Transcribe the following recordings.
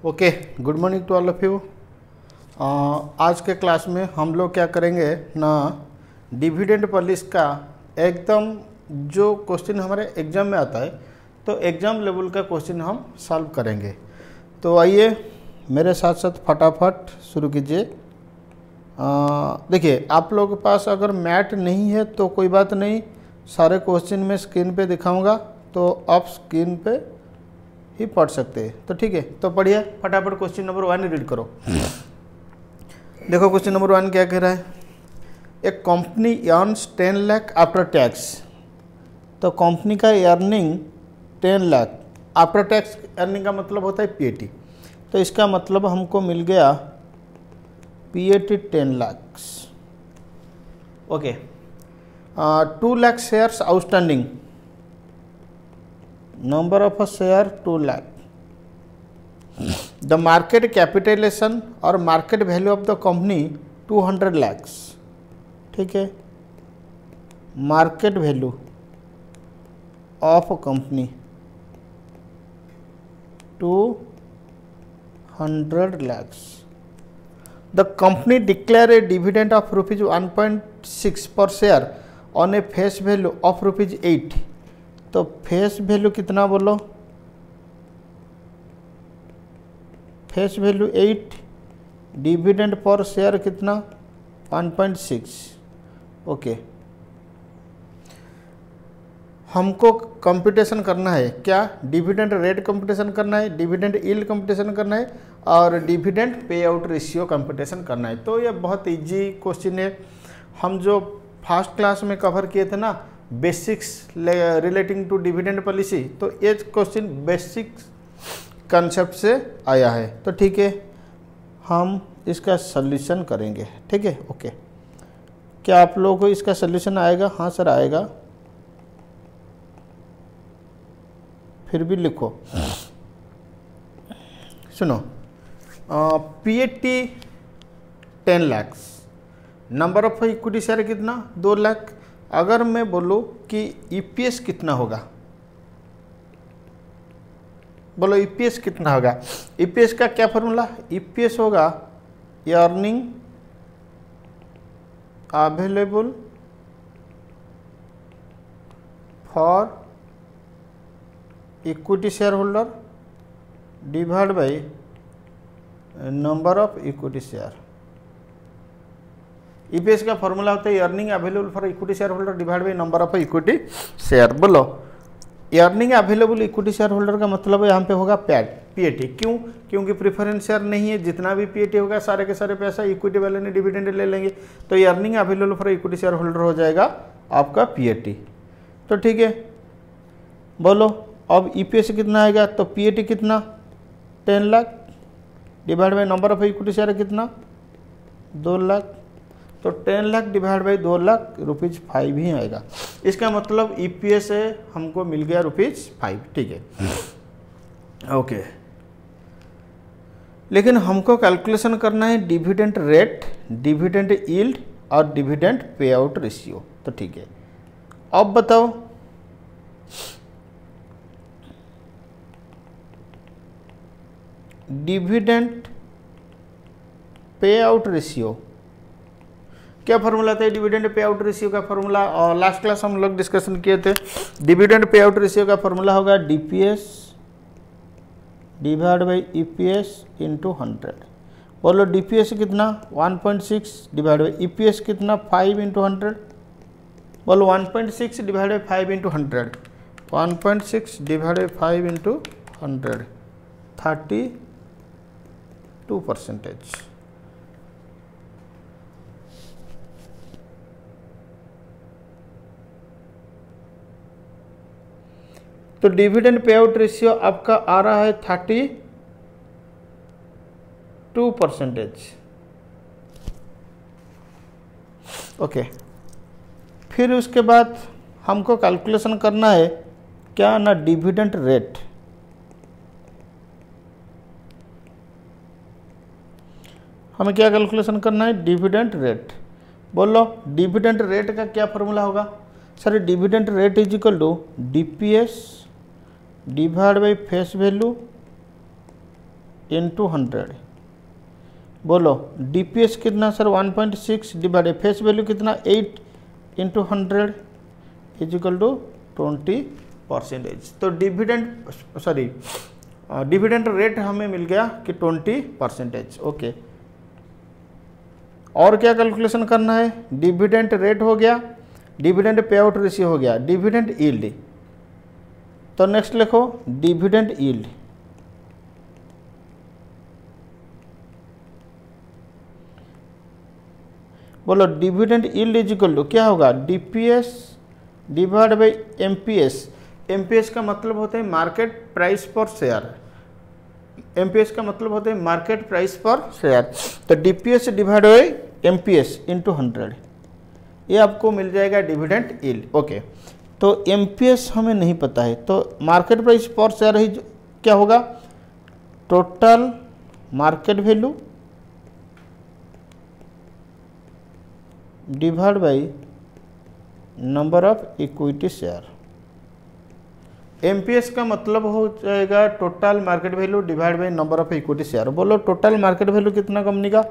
Okay, good morning to all of you. आज के class में हम लोग क्या करेंगे ना, डिविडेंड पॉलिसी का एकदम जो क्वेश्चन हमारे एग्जाम में आता है तो एग्जाम लेवल का क्वेश्चन हम सॉल्व करेंगे। तो आइए मेरे साथ साथ फटाफट शुरू कीजिए। देखिए, आप लोगों के पास अगर मैट नहीं है तो कोई बात नहीं, सारे क्वेश्चन मैं स्क्रीन पे दिखाऊंगा तो आप स्क्रीन पे ही पढ़ सकते हैं। तो ठीक है, तो पढ़िए फटाफट। क्वेश्चन नंबर 1 रीड करो। देखो क्वेश्चन नंबर 1 क्या कह रहा है। A company earns 10 lakh after tax. तो कंपनी का earning 10 lakh after tax. Earning का मतलब होता है पीएटी। तो इसका मतलब हमको मिल गया PAT 10 lakh. Okay, 2 lakh shares outstanding. Number of share 2 lakh. The market capitalization और market value of the company 200 lakh. ठीक है, market value of company 200 lakh. The company declare a dividend of rupees 1.6 per share on a face value of rupees 8। तो face value कितना बोलो, face value 8, dividend per share कितना 1.6। Okay, हमको computation करना है क्या, डिविडेंड रेट कंप्यूटेशन करना है, डिविडेंड यील्ड कंप्यूटेशन करना है और dividend payout ratio computation करना है। तो ये बहुत इजी क्वेश्चन है। हम जो फर्स्ट क्लास में कवर किए थे ना, basics relating to dividend policy, तो ये क्वेश्चन बेसिक कंसेप्ट से आया है। तो ठीक है, हम इसका सॉल्यूशन करेंगे। ठीक है, ओके। क्या आप लोगों को इसका सॉल्यूशन आएगा? हाँ सर आएगा। फिर भी लिखो, सुनो। PAT 10 lakh, number of equity share कितना 2 लाख। अगर मैं बोलूँ कि ईपीएस कितना होगा, बोलो ईपीएस कितना होगा। ईपीएस का क्या फॉर्मूला, ईपीएस होगा earning available for equity shareholder divide by number of equity share. EPS का फॉर्मूला होता है earning available for equity shareholder divide by number of equity share. बोलो earning available equity shareholder का मतलब यहाँ पे होगा PAT. क्यों? क्योंकि प्रेफरेंस शेयर नहीं है, जितना भी पीएटी होगा सारे के सारे पैसा इक्विटी वाले ने डिविडेंड ले लेंगे। तो ये earning available for equity share holder हो जाएगा आपका पीएटी। तो ठीक है, बोलो अब ईपीएस कितना आएगा। तो पीएटी कितना 10 lakh divide by number of equity share कितना 2 लाख। तो 10 lakh divide by 2 lakh rupees 5 ही आएगा। इसका मतलब ईपीएस है हमको मिल गया रुपीज 5। ठीक है, ओके। लेकिन हमको कैलकुलेशन करना है डिविडेंड रेट, डिविडेंड यील्ड और डिविडेंड पे आउट रेशियो। तो ठीक है, अब बताओ डिविडेंड पे आउट रेशियो क्या फॉर्मूला था। डिविडेंड पे आउट रेशियो का फॉर्मूला और लास्ट क्लास हम लोग डिस्कशन किए थे। डिविडेंड पे आउट रेशियो का फॉर्मूला होगा DPS divide by EPS into 100। बोलो डीपीएस कितना 1.6 डिवाइड बाई ईपीएस कितना 5 इंटू 100। बोलो 1.6 divide by 5 into 100। 1.6 divide by 5 into 100 32%। तो डिविडेंड पे आउट रेशियो आपका आ रहा है 32%। ओके, फिर उसके बाद हमको कैलकुलेशन करना है क्या ना, डिविडेंड रेट। हमें क्या कैलकुलेशन करना है, डिविडेंड रेट। बोलो डिविडेंड रेट का क्या फॉर्मूला होगा। Sir dividend rate is equal to DPS divide by face value into 100, बोलो डीपीएस कितना सर 1.6 डिवाइड फेस वैल्यू कितना 8 इंटू 100 इज इक्वल टू 20%। तो डिविडेंड रेट हमें मिल गया कि 20%। ओके, और क्या कैलकुलेशन करना है? डिविडेंड रेट हो गया, डिविडेंड पे आउट रेशियो हो गया, डिविडेंड यील्ड। तो नेक्स्ट लिखो डिविडेंड यील्ड। बोलो dividend yield is equal to क्या होगा? DPS divide by MPS. MPS का मतलब होता है market price per share, MPS का मतलब होता है मार्केट प्राइस पर शेयर। तो DPS divide by MPS into 100, ये आपको मिल जाएगा डिविडेंड यील्ड। ओके, तो एमपीएस हमें नहीं पता है, तो मार्केट प्राइस पर शेयर ही क्या होगा? Total market value divide by number of equity share. MPS का मतलब हो जाएगा total market value divide by number of equity share. बोलो टोटल मार्केट वैल्यू कितना कंपनी का?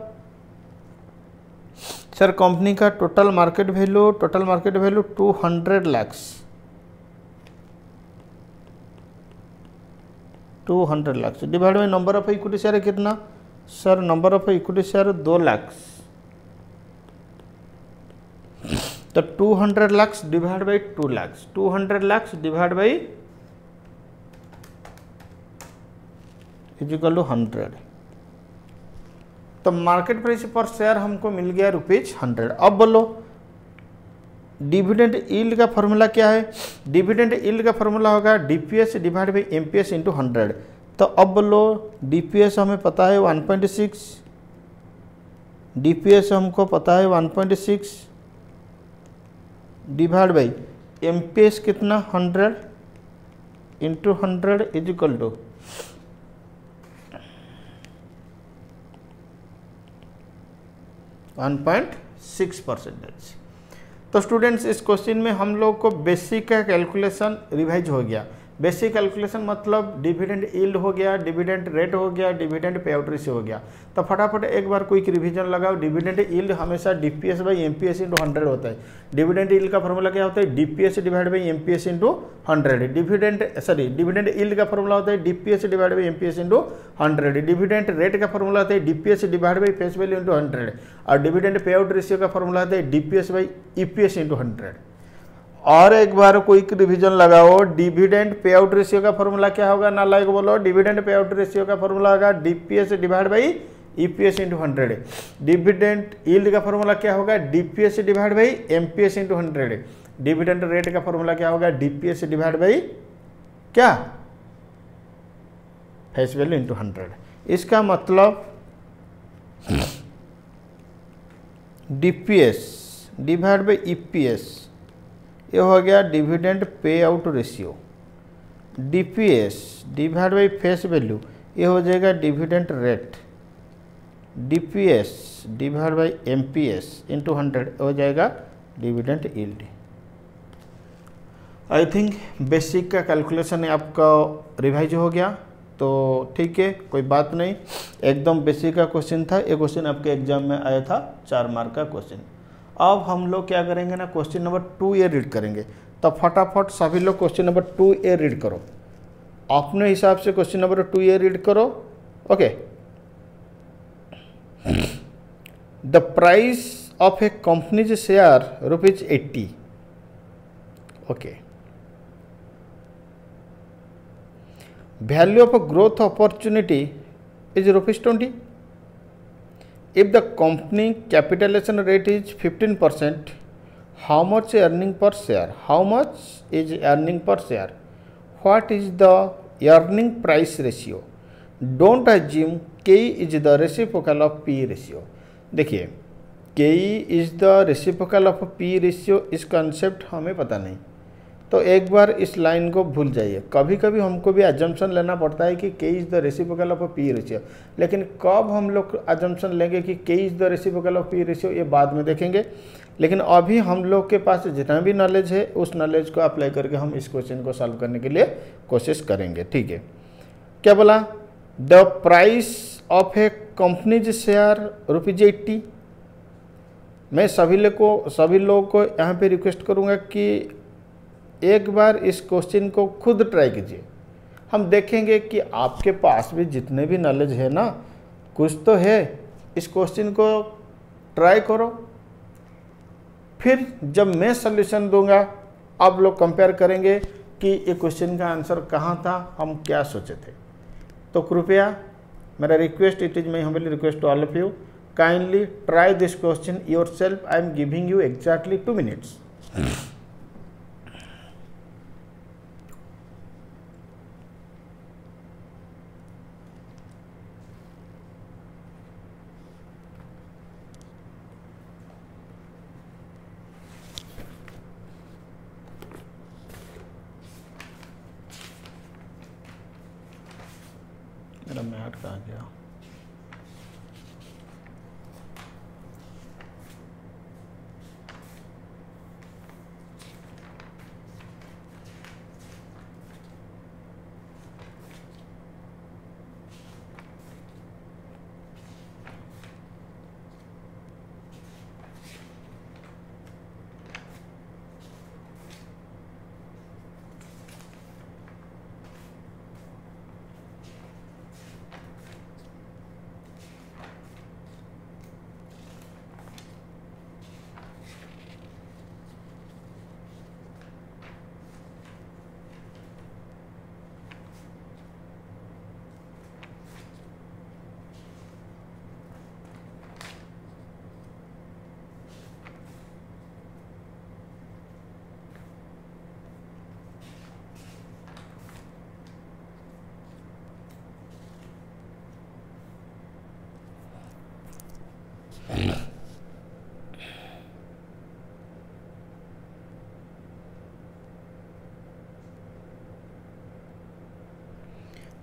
सर कंपनी का total market value 200 lakhs, 200 lakhs divide by number of equity share कितना? Sir number of equity share 2 lakhs. तो 200 lakhs divide by 2 lakhs, 200 lakhs divide by is equal to 100। तो market price per share हमको मिल गया ₹100। अब बोलो डिविडेंड यील्ड का फॉर्मूला क्या है? डिविडेंड यील्ड का फॉर्मूला होगा DPS divide by MPS into 100। तो अब बोलो डीपीएस हमें पता है 1.6, डीपीएस हमको पता है 1.6 डिवाइड बाई एमपीएस कितना 100 इंटू 100 इज इक्वल टू 1.6%। तो स्टूडेंट्स इस क्वेश्चन में हम लोग को बेसिक का कैलकुलेशन रिवाइज हो गया। बेसिक कैलकुलेशन मतलब डिविडेंड यील्ड हो गया, डिविडेंड रेट हो गया, डिविडेंड पे आउट रेशियो हो गया। तो फटाफट एक बार क्विक रिवीजन लगाओ। डिविडेंड यील्ड हमेशा डीपीएस बाई एमपीएस इंटू 100 होता है। डिविडेंड यील्ड का फॉर्मूला क्या होता है? DPS divide by MPS into 100। Dividend yield का फॉर्मूला होता है DPS divide by MPS into 100। Dividend rate का फॉर्मूला होता है DPS divide by face value into 100। और डिविडेंड पे आउट रेशियो का फॉर्मूला होता है डीपीएस बाई ईपीएस इंटू 100। और एक बार क्विक रिवीजन लगाओ। डिविडेंड पे आउट रेशियो का फॉर्मूला क्या होगा? ना लाइक बोलो। डिविडेंड पे आउट रेशियो का फॉर्मूला होगा DPS divide by EPS into 100। Dividend yield का फॉर्मूला क्या होगा? DPS divide by MPS into 100। Dividend rate का फॉर्मूला क्या होगा? डीपीएस डिवाइड बाई क्या? Face value into 100। इसका मतलब डीपीएस डिवाइड बाई ईपीएस ये हो गया dividend payout ratio. DPS divide by face value ये हो जाएगा dividend rate. DPS divide by MPS into 100 हो जाएगा dividend yield. I think basic का कैलकुलेशन आपका रिवाइज हो गया। तो ठीक है, कोई बात नहीं, एकदम बेसिक का क्वेश्चन था। ये क्वेश्चन आपके एग्जाम में आया था, 4 मार्क का क्वेश्चन। अब हम लोग क्या करेंगे ना, क्वेश्चन नंबर 2A रीड करेंगे। तो फटाफट सभी लोग क्वेश्चन नंबर 2A रीड करो, अपने हिसाब से क्वेश्चन नंबर 2A रीड करो। Okay, the price of A companies share ₹80। Okay, value of growth opportunity is ₹20। If the company capitalization rate is 15%, how much earning per share? How much is earning per share? What is the earning price ratio? Don't assume K is the reciprocal of P ratio. देखिए, K is the reciprocal of P ratio, इस concept हमें पता नहीं, तो एक बार इस line को भूल जाइए। कभी कभी हमको भी अजम्पशन लेना पड़ता है कि K is the reciprocal of P ratio, लेकिन कब हम लोग अजम्पशन लेंगे कि K is the reciprocal of P ratio, ये बाद में देखेंगे। लेकिन अभी हम लोग के पास जितना भी नॉलेज है उस नॉलेज को अप्लाई करके हम इस क्वेश्चन को सॉल्व करने के लिए कोशिश करेंगे। ठीक है, क्या बोला? The price of A companies share ₹80। मैं सभी लोगों को यहाँ पे रिक्वेस्ट करूँगा कि एक बार इस क्वेश्चन को खुद ट्राई कीजिए। हम देखेंगे कि आपके पास भी जितने भी नॉलेज है ना, कुछ तो है। इस क्वेश्चन को ट्राई करो, फिर जब मैं सॉल्यूशन दूंगा आप लोग कंपेयर करेंगे कि ये क्वेश्चन का आंसर कहाँ था, हम क्या सोचे थे। तो कृपया मेरा request, it is my humble request to all of you, kindly try this question yourself. I am giving you exactly 2 minutes। मेरा मैट कहाँ गया?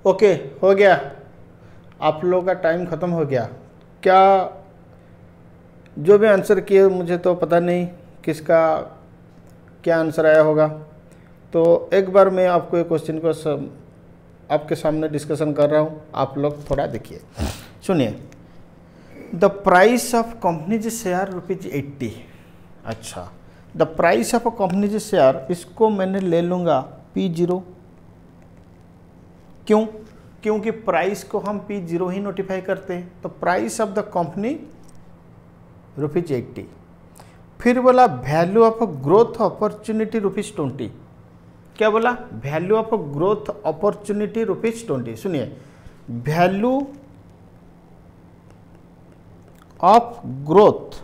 ओके, हो गया। आप लोगों का टाइम ख़त्म हो गया। क्या जो भी आंसर किए, मुझे तो पता नहीं किसका क्या आंसर आया होगा। तो एक बार मैं आपको ये क्वेश्चन को आपके सामने डिस्कशन कर रहा हूँ, आप लोग थोड़ा देखिए, सुनिए। The price of companies share ₹80। अच्छा, the price of companies share, इसको मैंने ले लूँगा P0। क्यों? क्योंकि प्राइस को हम P0 ही नोटिफाई करते हैं। तो प्राइस ऑफ द कंपनी ₹80। फिर बोला वैल्यू ऑफ ग्रोथ अपॉर्चुनिटी ₹20। क्या बोला? Value of growth opportunity ₹20। सुनिए, वैल्यू ऑफ ग्रोथ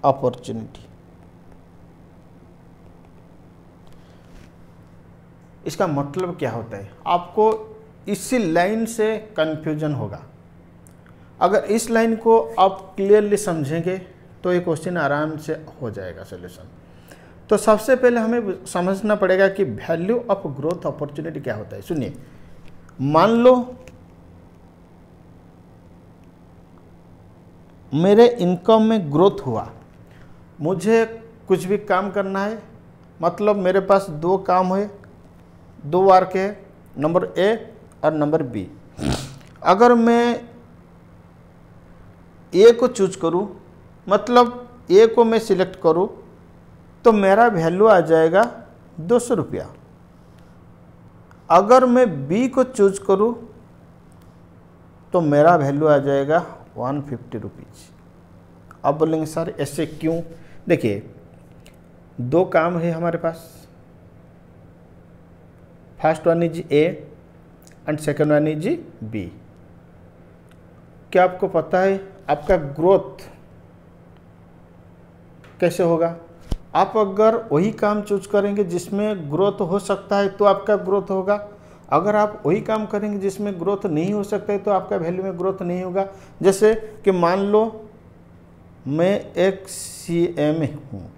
अपॉर्चुनिटी, इसका मतलब क्या होता है? आपको इसी लाइन से कंफ्यूजन होगा। अगर इस लाइन को आप क्लियरली समझेंगे तो ये क्वेश्चन आराम से हो जाएगा सॉल्यूशन। तो सबसे पहले हमें समझना पड़ेगा कि वैल्यू ऑफ ग्रोथ अपॉर्चुनिटी क्या होता है। सुनिए, मान लो मेरे इनकम में ग्रोथ हुआ, मुझे कुछ भी काम करना है, मतलब मेरे पास 2 काम है, 2 वर्क है, नंबर ए और नंबर बी। अगर मैं ए को चूज करूं, मतलब ए को मैं सिलेक्ट करूं, तो मेरा वैल्यू आ जाएगा ₹200। अगर मैं बी को चूज करूं तो मेरा वैल्यू आ जाएगा ₹150। अब बोलेंगे सर ऐसे क्यों? देखिए, 2 काम है हमारे पास, first one is A and second one is B. क्या आपको पता है आपका ग्रोथ कैसे होगा? आप अगर वही काम चूज करेंगे जिसमें ग्रोथ हो सकता है तो आपका ग्रोथ होगा। अगर आप वही काम करेंगे जिसमें ग्रोथ नहीं हो सकता है तो आपका वैल्यू में ग्रोथ नहीं होगा। जैसे कि मान लो मैं एक CMA हूँ,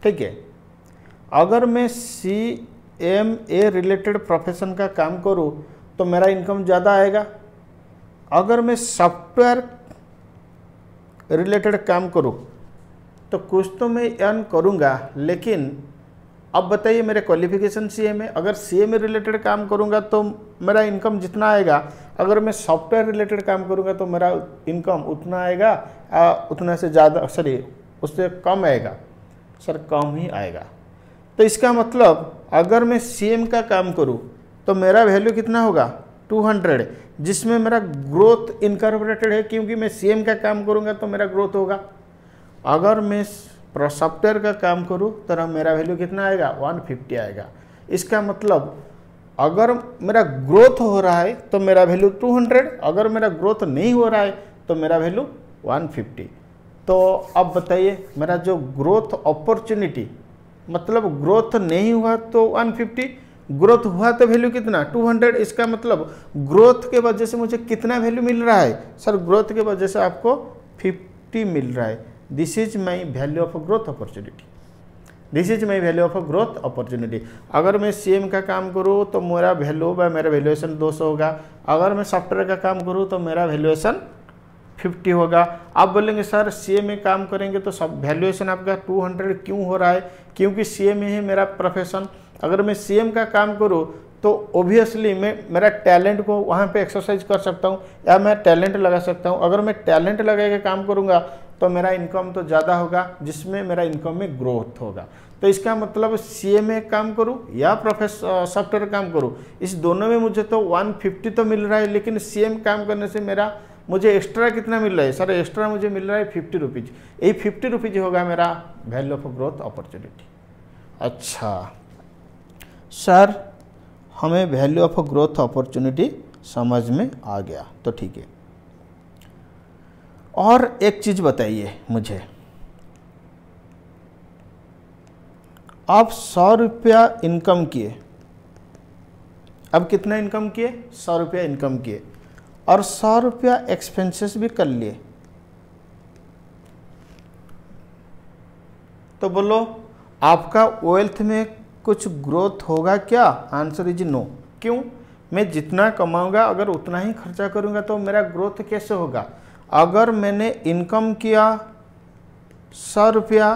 ठीक है। अगर मैं CMA रिलेटेड प्रोफेशन का काम करूँ तो मेरा इनकम ज़्यादा आएगा। अगर मैं सॉफ्टवेयर रिलेटेड काम करूँ तो कुछ तो मैं अर्न करूँगा, लेकिन अब बताइए मेरे क्वालिफिकेशन सीए में, अगर सीए में रिलेटेड काम करूंगा तो मेरा इनकम जितना आएगा, अगर मैं सॉफ्टवेयर रिलेटेड काम करूंगा तो मेरा इनकम उतना आएगा, उतना से ज़्यादा, सॉरी उससे कम आएगा सर, कम ही आएगा। तो इसका मतलब अगर मैं सीएम का काम करूं तो मेरा वैल्यू कितना होगा 200, जिसमें मेरा ग्रोथ इनकॉर्पोरेटेड है, क्योंकि मैं सीएम का काम करूंगा तो मेरा ग्रोथ होगा। अगर मैं सॉफ्टवेयर का काम करूं तो मेरा वैल्यू कितना आएगा 150 आएगा। इसका मतलब अगर मेरा ग्रोथ हो रहा है तो मेरा वैल्यू 200, अगर मेरा ग्रोथ नहीं हो रहा है तो मेरा वैल्यू 150। तो अब बताइए मेरा जो ग्रोथ अपॉर्चुनिटी, मतलब ग्रोथ नहीं हुआ तो 150, ग्रोथ हुआ तो वैल्यू कितना 200। इसका मतलब ग्रोथ के वजह से मुझे कितना वैल्यू मिल रहा है सर, ग्रोथ के वजह से आपको 50 मिल रहा है। This is my value of growth opportunity, this is my value of growth opportunity. अगर मैं सीएम का काम करूँ तो मेरा वैल्यू मेरा वैल्यूएशन 200 होगा, अगर मैं सॉफ्टवेयर का काम करूँ तो मेरा वैल्यूएशन 50 होगा। आप बोलेंगे सर सीए में काम करेंगे तो सब वैल्यूएशन आपका 200 क्यों हो रहा है, क्योंकि सीए में है मेरा प्रोफेशन। अगर मैं सीएम का काम करूँ तो ओबियसली मैं मेरा टैलेंट को वहाँ पे एक्सरसाइज कर सकता हूँ या मैं टैलेंट लगा सकता हूँ। अगर मैं टैलेंट लगा के काम करूँगा तो मेरा इनकम तो ज़्यादा होगा, जिसमें मेरा इनकम में ग्रोथ होगा। तो इसका मतलब सीए में काम करूँ या सॉफ्टवेयर काम करूँ, इस दोनों में मुझे तो 150 तो मिल रहा है, लेकिन सीएम काम करने से मुझे एक्स्ट्रा कितना मिल रहा है सर, एक्स्ट्रा मुझे मिल रहा है 50 रुपीज़। यही 50 रुपीज़ होगा मेरा वैल्यू ऑफ ग्रोथ अपॉर्चुनिटी। अच्छा सर, हमें वैल्यू ऑफ ग्रोथ अपॉर्चुनिटी समझ में आ गया, तो ठीक है। और एक चीज़ बताइए मुझे, आप 100 रुपया इनकम किए, अब कितना इनकम किए 100 रुपया इनकम किए, और 100 रुपया एक्सपेंसेस भी कर लिए, तो बोलो आपका वेल्थ में कुछ ग्रोथ होगा क्या? Answer is no. क्यों? मैं जितना कमाऊंगा अगर उतना ही खर्चा करूंगा तो मेरा ग्रोथ कैसे होगा? अगर मैंने इनकम किया 100 रुपया,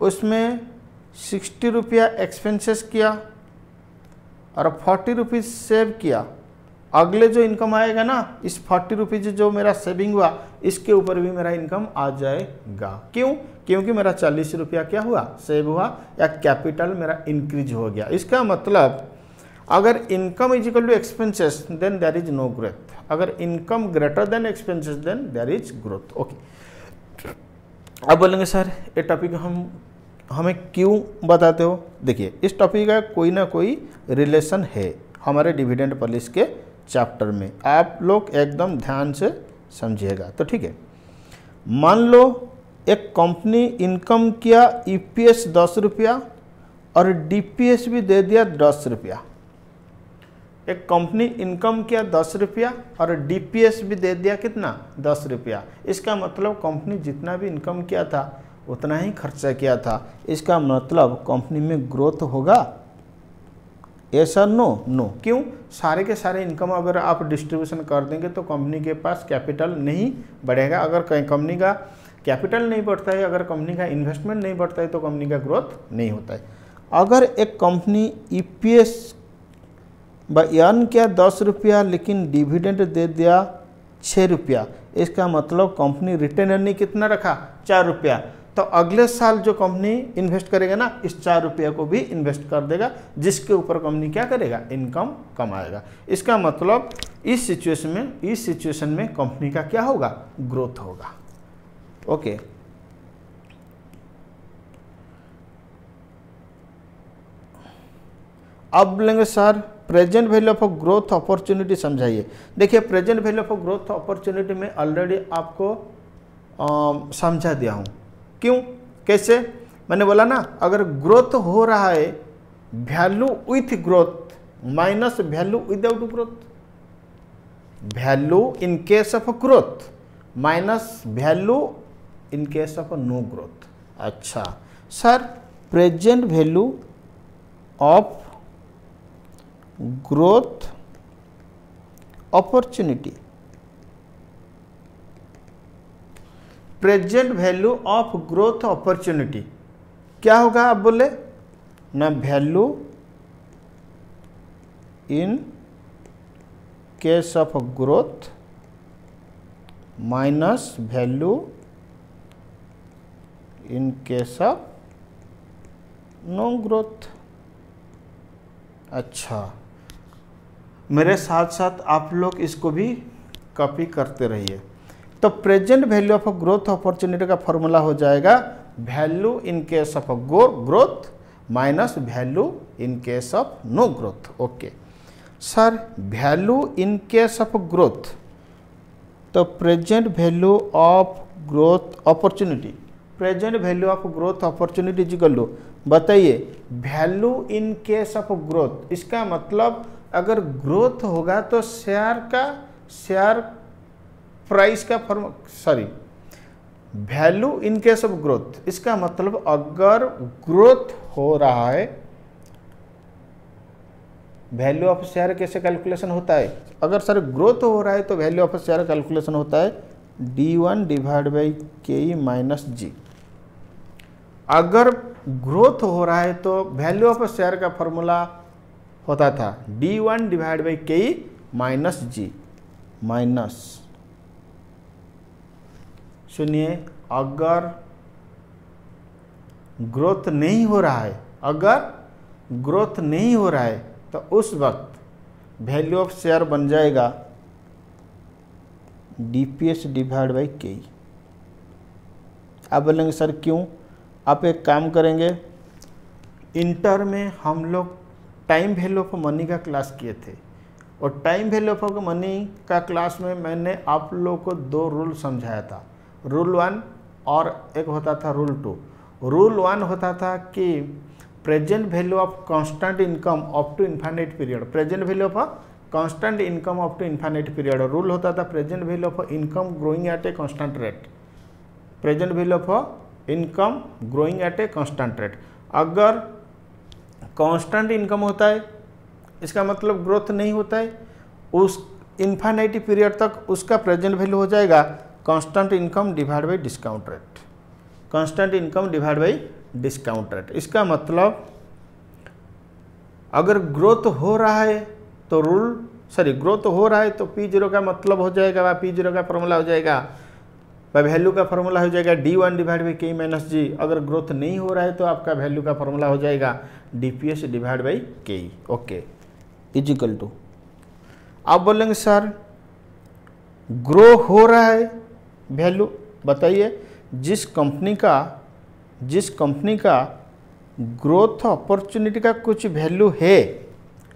उसमें 60 रुपया एक्सपेंसेस किया और 40 रुपीज़ सेव किया, अगले जो इनकम आएगा ना, इस 40 रुपीज़ जो मेरा सेविंग हुआ इसके ऊपर भी मेरा इनकम आ जाएगा। क्यों? क्योंकि मेरा 40 रुपया क्या हुआ, सेव हुआ, या कैपिटल मेरा इंक्रीज हो गया। इसका मतलब अगर income is equal to expenses then there is no growth, अगर income greater than expenses then there is growth. Okay, अब बोलेंगे सर ये टॉपिक हमें क्यों बताते हो? देखिए इस टॉपिक का कोई ना कोई रिलेशन है हमारे डिविडेंड पॉलिसी के चैप्टर में, आप लोग एकदम ध्यान से समझिएगा, तो ठीक है। मान लो एक कंपनी इनकम किया ईपीएस 10 रुपया और डीपीएस भी दे दिया 10 रुपया। एक कंपनी इनकम किया 10 रुपया और डीपीएस भी दे दिया कितना 10 रुपया। इसका मतलब कंपनी जितना भी इनकम किया था उतना ही खर्चा किया था। इसका मतलब कंपनी में ग्रोथ होगा? यस और नो? नो। क्यों? सारे के सारे इनकम अगर आप डिस्ट्रीब्यूशन कर देंगे तो कंपनी के पास कैपिटल नहीं बढ़ेगा। अगर कंपनी का कैपिटल नहीं बढ़ता है, अगर कंपनी का इन्वेस्टमेंट नहीं बढ़ता है तो कंपनी का ग्रोथ नहीं होता है। अगर एक कंपनी ईपीएस अर्न किया 10 रुपया लेकिन डिविडेंड दे दिया 6 रुपया, इसका मतलब कंपनी रिटेन अर्निंग कितना रखा 4 रुपया। तो अगले साल जो कंपनी इन्वेस्ट करेगा ना, इस 4 रुपये को भी इन्वेस्ट कर देगा, जिसके ऊपर कंपनी क्या करेगा, इनकम कमाएगा। इसका मतलब इस सिचुएशन में कंपनी का क्या होगा, ग्रोथ होगा। ओके, अब लेंगे sir present value of growth opportunity समझाइए। देखिए present value of growth opportunity में ऑलरेडी आपको समझा दिया हूँ। क्यों? कैसे? मैंने बोला ना, अगर ग्रोथ हो रहा है value with growth minus value without growth, value in case of growth minus value in case of no growth. अच्छा sir, present value of growth opportunity, present value of growth opportunity क्या होगा? आप बोले ना value in case of growth minus value in case of no growth. अच्छा, मेरे साथ साथ आप लोग इसको भी कॉपी करते रहिए। तो present value of growth opportunity का फॉर्मूला हो जाएगा value in case of growth minus value in case of no growth. Okay sir, value in case of growth, तो present value of growth opportunity, present value of growth opportunity equal to, बताइए value in case of growth, इसका मतलब अगर growth होगा तो share price का form, sorry value in case of growth, इसका मतलब अगर ग्रोथ हो रहा है, वैल्यू ऑफ शेयर कैसे कैलकुलेशन होता है, अगर सर ग्रोथ हो रहा है तो वैल्यू ऑफ शेयर कैलकुलेशन होता है D1 divide by KE minus G। अगर ग्रोथ हो रहा है तो वैल्यू ऑफ शेयर का फॉर्मूला होता था D1 divide by KE minus G minus, सुनिए अगर ग्रोथ नहीं हो रहा है, अगर ग्रोथ नहीं हो रहा है तो उस वक्त वैल्यू ऑफ शेयर बन जाएगा DPS डिवाइड बाई KE। आप बोलेंगे सर क्यों? आप एक काम करेंगे, इंटर में हम लोग टाइम वैल्यू ऑफ मनी का क्लास किए थे, और टाइम वैल्यू ऑफ मनी का क्लास में मैंने आप लोगों को दो रूल समझाया था, रूल 1 और एक होता था रूल 2। रूल 1 होता था कि present value of constant income up to infinite period, present value of constant income up to infinite period. Rule होता था present value of income growing at a constant rate, present value of income growing at a constant rate. अगर constant income होता है इसका मतलब growth नहीं होता है, उस इन्फाइनाइट पीरियड तक उसका प्रेजेंट वैल्यू हो जाएगा constant income divide by discount rate, constant income divide by discount rate. इसका मतलब अगर ग्रोथ हो रहा है तो ग्रोथ हो रहा है तो P0 का मतलब हो जाएगा, P0 का फॉर्मूला हो जाएगा, वैल्यू का फॉर्मूला हो जाएगा D1 divide by KE minus G। अगर ग्रोथ नहीं हो रहा है तो आपका वैल्यू का फॉर्मूला हो जाएगा DPS divide by KE। Okay, is equal to, आप बोलेंगे सर ग्रो हो रहा है वैल्यू, बताइए जिस कंपनी का ग्रोथ अपॉर्चुनिटी का कुछ वैल्यू है,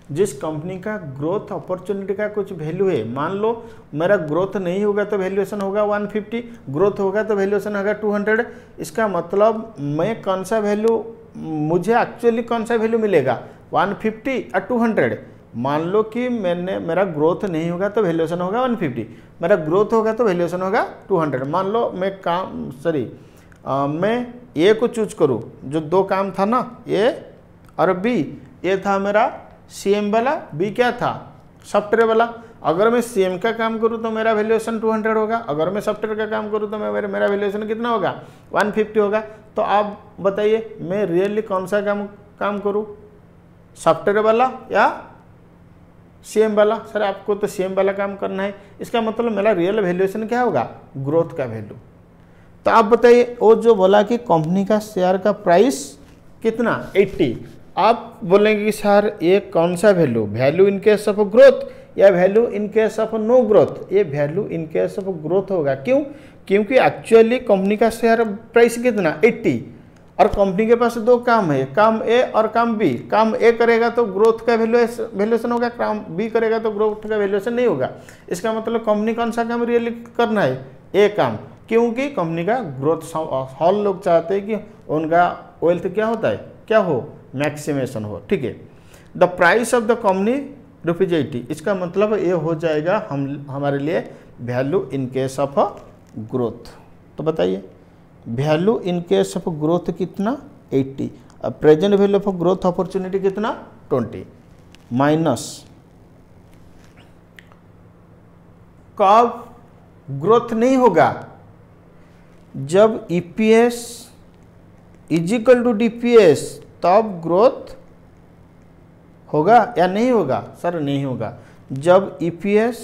जिस कंपनी का ग्रोथ अपॉर्चुनिटी का कुछ वैल्यू है, मान लो मेरा ग्रोथ नहीं होगा तो वैल्यूएशन होगा 150, ग्रोथ होगा तो वैल्यूएशन होगा 200। इसका मतलब मैं कौन सा वैल्यू, मुझे एक्चुअली कौन सा वैल्यू मिलेगा 150 और 200। मान लो कि मेरा ग्रोथ नहीं होगा तो वैल्यूएशन होगा 150, मेरा ग्रोथ होगा तो वैल्यूएशन होगा 200। मान लो मैं ए को चूज करूँ, जो दो काम था ना ए और बी, ए था मेरा CM वाला, बी क्या था सॉफ्टवेयर वाला। अगर मैं CM का काम करूँ तो मेरा वैल्यूएशन 200 होगा, अगर मैं सॉफ्टवेयर का काम करूँ तो मेरा वैल्यूएशन कितना होगा 150 होगा। तो आप बताइए मैं रियली कौन सा काम करूँ, सॉफ्टवेयर वाला या CM वाला? सर आपको तो CM वाला काम करना है, इसका मतलब मेरा रियल वैल्यूएशन क्या होगा, ग्रोथ का वैल्यू। तो आप बताइए वो जो बोला कि कंपनी का शेयर का प्राइस कितना 80, आप बोलेंगे कि सर ये कौन सा value in case of growth या value in case of no growth? ये value in case of growth होगा। क्यों? क्योंकि एक्चुअली कंपनी का शेयर प्राइस कितना 80, और कंपनी के पास दो काम है, काम ए और काम बी। काम ए करेगा तो ग्रोथ का वैल्यूएशन होगा, काम बी करेगा तो ग्रोथ का वैल्यूएशन नहीं होगा। इसका मतलब कंपनी कौन सा काम रियली करना है, ए काम, क्योंकि कंपनी का ग्रोथ हॉल लोग चाहते हैं कि उनका वेल्थ क्या होता है, क्या हो, मैक्सिमेशन हो। ठीक है, the price of the company ₹80, इसका मतलब ये हो जाएगा हमारे लिए value in case of growth. तो बताइए value in case of growth कितना 80, present value of growth opportunity कितना 20, माइनस कब ग्रोथ नहीं होगा, जब EPS इजिकल टू DPS तब ग्रोथ होगा या नहीं होगा? सर नहीं होगा। जब ईपीएस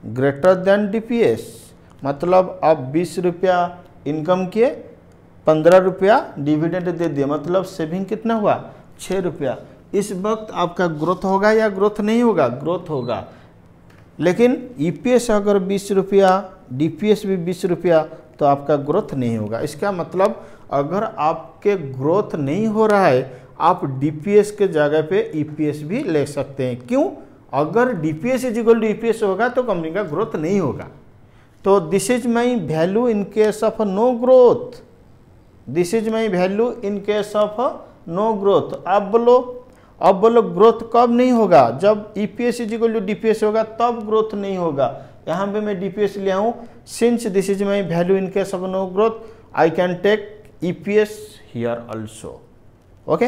ग्रेटर देन डीपीएस, मतलब आप 20 रुपया इनकम किए, 15 रुपया डिविडेंड दे दिए, मतलब सेविंग कितना हुआ? 6 रुपया। इस वक्त आपका ग्रोथ होगा या ग्रोथ नहीं होगा? ग्रोथ होगा। लेकिन ईपीएस अगर 20 रुपया, डीपीएस भी 20 रुपया, तो आपका ग्रोथ नहीं होगा। इसका मतलब अगर आपके ग्रोथ नहीं हो रहा है, आप डीपीएस के जगह पे ईपीएस भी ले सकते हैं। क्यों? अगर DPS is equal to EPS होगा तो कंपनी का ग्रोथ नहीं होगा। तो this is my value in case of no growth, this is my value in case of no growth. अब बोलो ग्रोथ कब नहीं होगा? जब EPS is equal to DPS होगा तब ग्रोथ नहीं होगा। यहाँ पे मैं डीपीएस ले आऊँ, since this is my value in case of no growth, I can take EPS here also. Okay,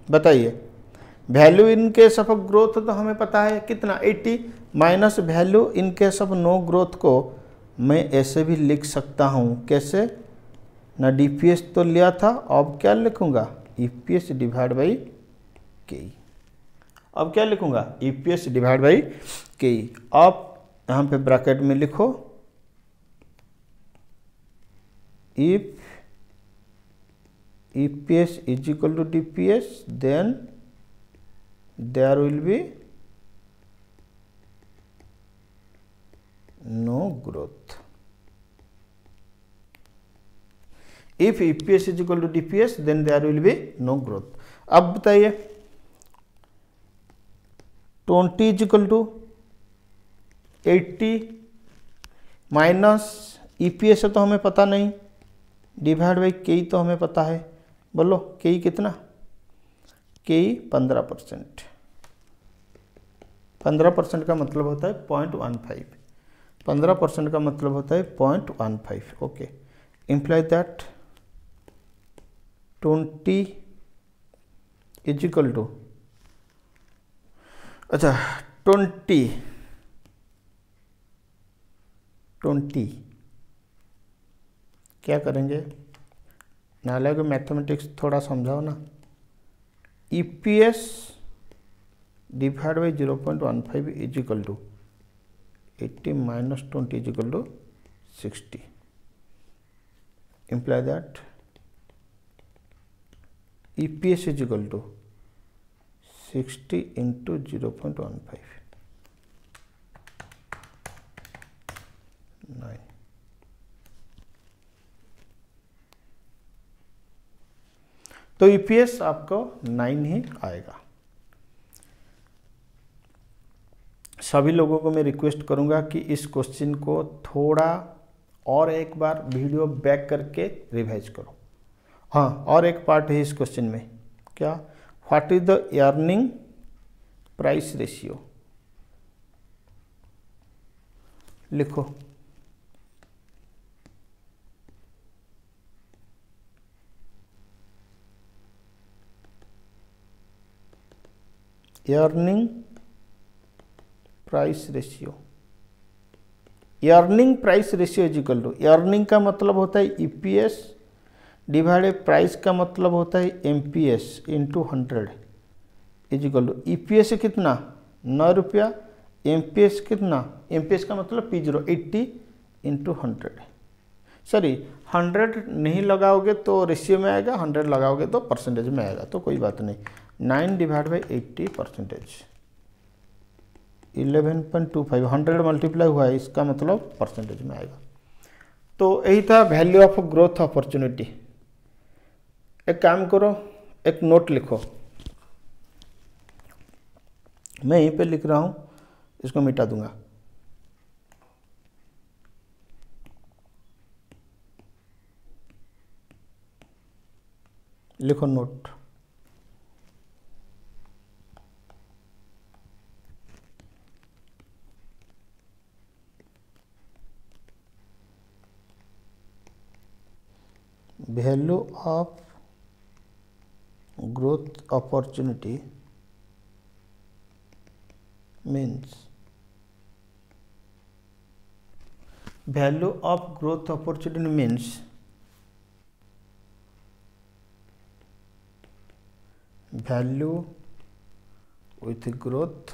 बताइए। Value in case of growth तो हमें पता है कितना, 80, minus value in case of no growth को मैं ऐसे भी लिख सकता हूँ। कैसे? ना डीपीएस तो लिया था, अब क्या लिखूंगा? ईपीएस डिवाइड बाई के। अब क्या लिखूंगा? ईपीएस डिवाइड बाई के। आप यहाँ पे ब्रैकेट में लिखो, if EPS is equal to DPS, then there will be no growth. If EPS is equal to DPS, then there will be no growth. अब बताइए, 20 is equal to 80 minus EPS तो हमें पता नहीं, डिवाइड बाई के तो हमें पता है। बोलो के कितना? के 15%। 15% का मतलब होता है 0.15। 15% का मतलब होता है 0.15। Okay, imply that 20 is equal to, अच्छा 20 क्या करेंगे? नाले को मैथमेटिक्स थोड़ा समझाओ ना। EPS divide by 0.15 is equal to 80 minus 20 is equal to 60। Imply that EPS is equal to 60 into 0.15, 9। तो ईपीएस आपको 9 ही आएगा। सभी लोगों को मैं रिक्वेस्ट करूंगा कि इस क्वेश्चन को थोड़ा और एक बार वीडियो बैक करके रिवाइज करो। हाँ, और एक पार्ट है इस क्वेश्चन में, क्या? What is the earning price ratio? लिखो। Earning price ratio, earning price ratio is equal to, earning का मतलब होता है ईपीएस डिवाइडेड प्राइस का मतलब होता है MPS into 100 is equal to EPS कितना? 9 रुपया। एमपीएस कितना? एमपीएस का मतलब P0, 80 इंटू 100। सॉरी, 100 नहीं लगाओगे तो रेशियो में आएगा, 100 लगाओगे तो परसेंटेज में आएगा, तो कोई बात नहीं। 9 डिवाइड बाई 80%, 11.25, 100 मल्टीप्लाई हुआ है, इसका मतलब परसेंटेज में आएगा। तो यही था वैल्यू ऑफ ग्रोथ अपॉर्चुनिटी। एक काम करो, एक नोट लिखो, मैं यहीं पे लिख रहा हूं, इसको मिटा दूंगा। लिखो note. Value of growth opportunity means value of growth opportunity means value with growth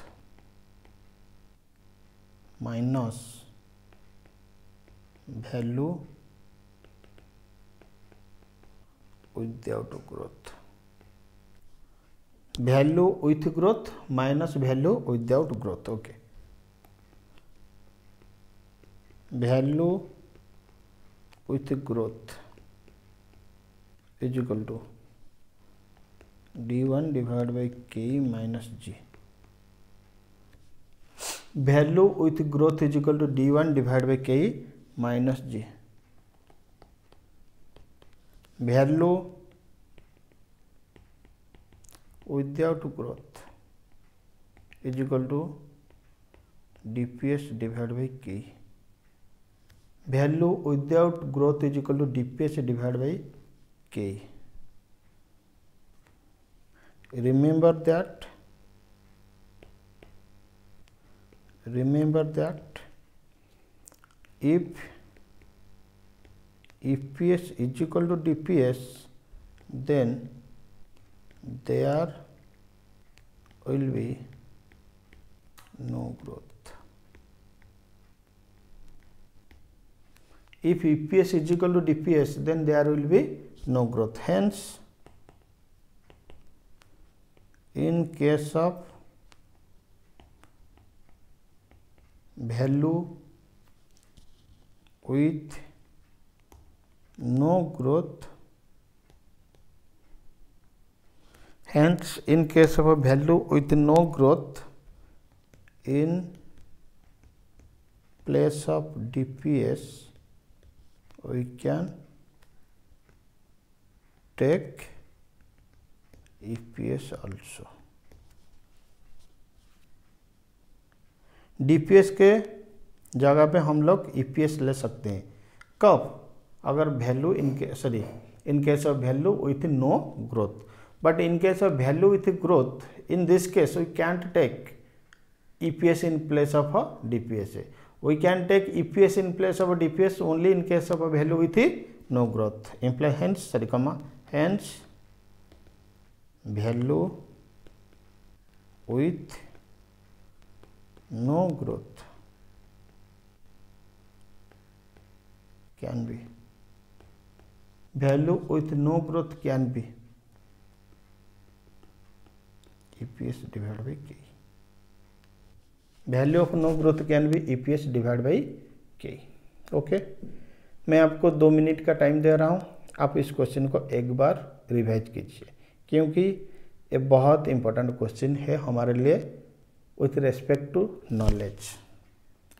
minus value without growth, value with growth minus value without growth. Okay, value with growth is equal to d1 divide by K minus G. Value with growth is equal to d1 divide by K minus G. Value without growth is equal to dps divide by K. Value without growth is equal to dps divide by के। remember that if EPS is equal to DPS, then there will be no growth. If EPS is equal to DPS, then there will be no growth. Hence, in case of value with no growth, hence in case of a value with no growth, in place of DPS we can take EPS also। DPS के जगह पे हम लोग EPS ले सकते हैं। कब? अगर value in case of value with no growth, but in case of value with growth, in this case we can't take EPS in place of a DPS. We can take EPS in place of a DPS only in case of a value with no growth. Imply hence, hence value with no growth can be, value with no growth can be EPS divided by K. Value of no growth can be EPS divide by K. Okay, मैं आपको 2 minute का time दे रहा हूँ, आप इस question को एक बार revise कीजिए, क्योंकि ये बहुत इंपॉर्टेंट क्वेश्चन है हमारे लिए विथ रेस्पेक्ट टू नॉलेज।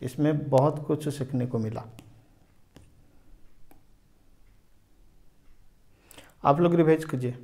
इसमें बहुत कुछ सीखने को मिला। आप लोग रिवाइज कीजिए।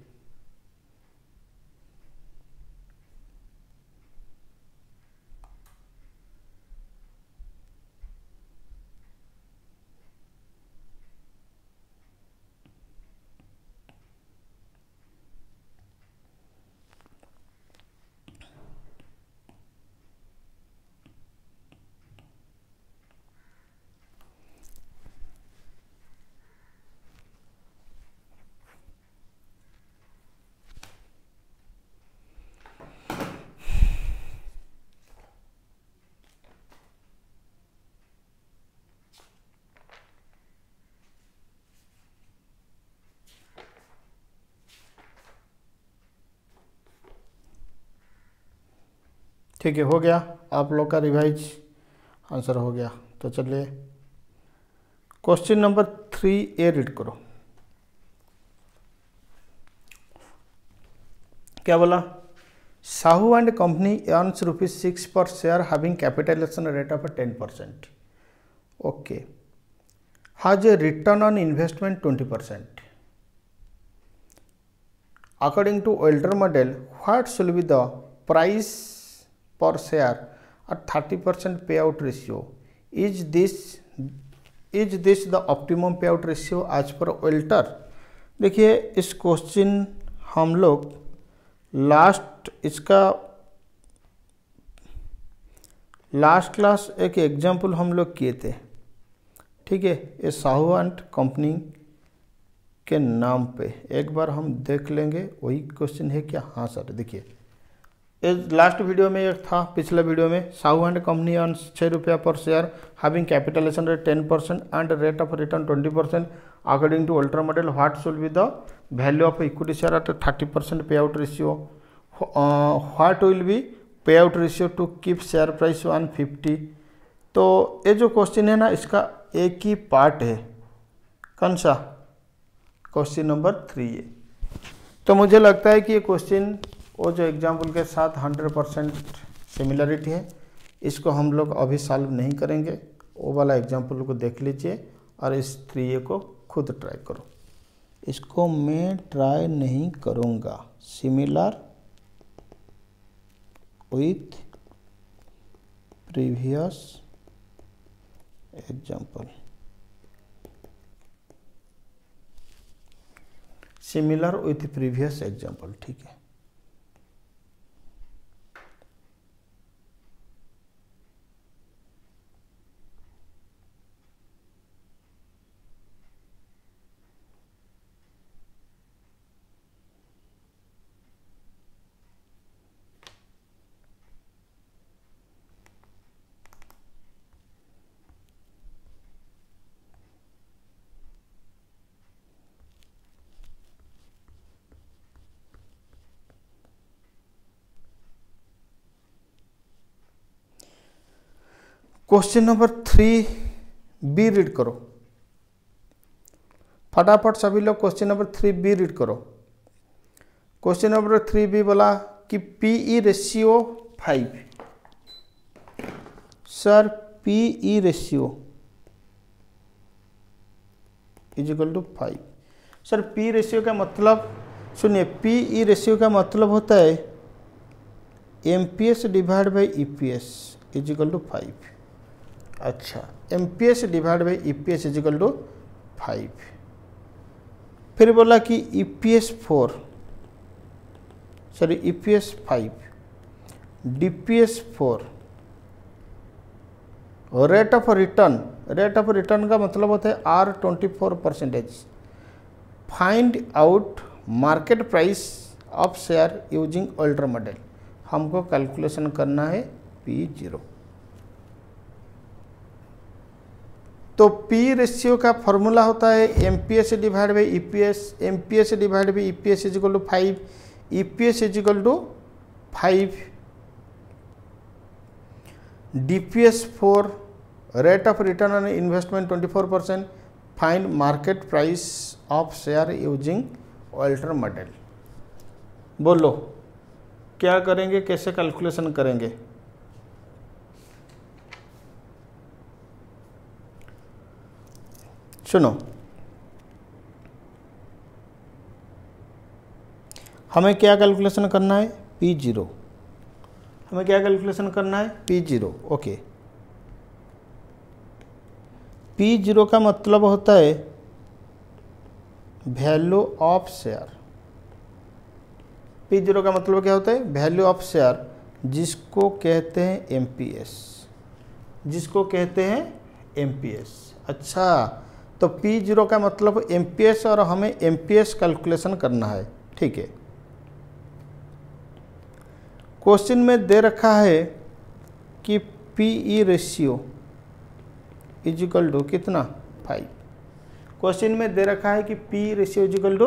ठीक है, हो गया आप लोग का रिवाइज, आंसर हो गया। तो चलिए क्वेश्चन नंबर 3A रीड करो। क्या बोला? Sahu and company earns ₹6 per share having capitalization rate of 10%। Okay, has a return on investment 20%। According to Walter model, what should be the price per share at 30% payout ratio? Is this the optimum payout ratio as per Welter? देखिए, इस question हम लोग last class एक example हम लोग किए थे। ठीक है, ये साहू एंड कंपनी के नाम पे एक बार हम देख लेंगे। वही क्वेश्चन है क्या? हाँ सर, देखिए लास्ट वीडियो में एक था, पिछले वीडियो में, साहू एंड कंपनी ऑन 6 रुपया per share having capitalization rate 10% and rate of return 20% according to Walter model what should be the value of equity share at 30% payout ratio, what will be payout ratio to keep share price 150। तो ये जो question है ना, इसका एक ही part है, कौन सा? क्वेश्चन नंबर 3 है। तो मुझे लगता है कि ये क्वेश्चन वो जो एग्जाम्पल के साथ 100% सिमिलरिटी है, इसको हम लोग अभी सॉल्व नहीं करेंगे। वो वाला एग्जाम्पल को देख लीजिए और इस 3A को खुद ट्राई करो। इसको मैं ट्राई नहीं करूँगा। Similar with previous example, similar with previous example, ठीक है। क्वेश्चन नंबर 3B रीड करो फटाफट सभी लोग। क्वेश्चन नंबर 3B रीड करो। क्वेश्चन नंबर 3B बोला कि PE ratio 5। Sir PE ratio is equal to 5। Sir P ratio का मतलब, सुनिए, पीई रेशियो का मतलब होता है MPS divide by EPS is equal to 5। अच्छा, MPS divide by EPS is equal to 5। फिर बोला कि EPS 4, sorry EPS 5, DPS 4, rate of return, rate of return का मतलब होता है R24%। Find out market price of share using Walter model. हमको calculation करना है P0। तो पी रेशियो का फॉर्मूला होता है MPS divide by EPS. MPS divide by EPS is equal to 5, EPS is equal to 5, DPS 4, rate of return on investment 24%, find market price of share using Walter model. बोलो क्या करेंगे, कैसे calculation करेंगे? सुनो, हमें क्या कैलकुलेशन करना है? P0। हमें क्या कैलकुलेशन करना है? P0। ओके, P0 का मतलब होता है वैल्यू ऑफ शेयर। P0 का मतलब क्या होता है? वैल्यू ऑफ शेयर, जिसको कहते हैं एमपीएस, जिसको कहते हैं एमपीएस। अच्छा, तो P0 का मतलब एमपीएस और हमें एमपीएस कैलकुलेशन करना है, ठीक है। क्वेश्चन में दे रखा है कि PE ratio is equal to कितना? 5। क्वेश्चन में दे रखा है कि P ratio is equal to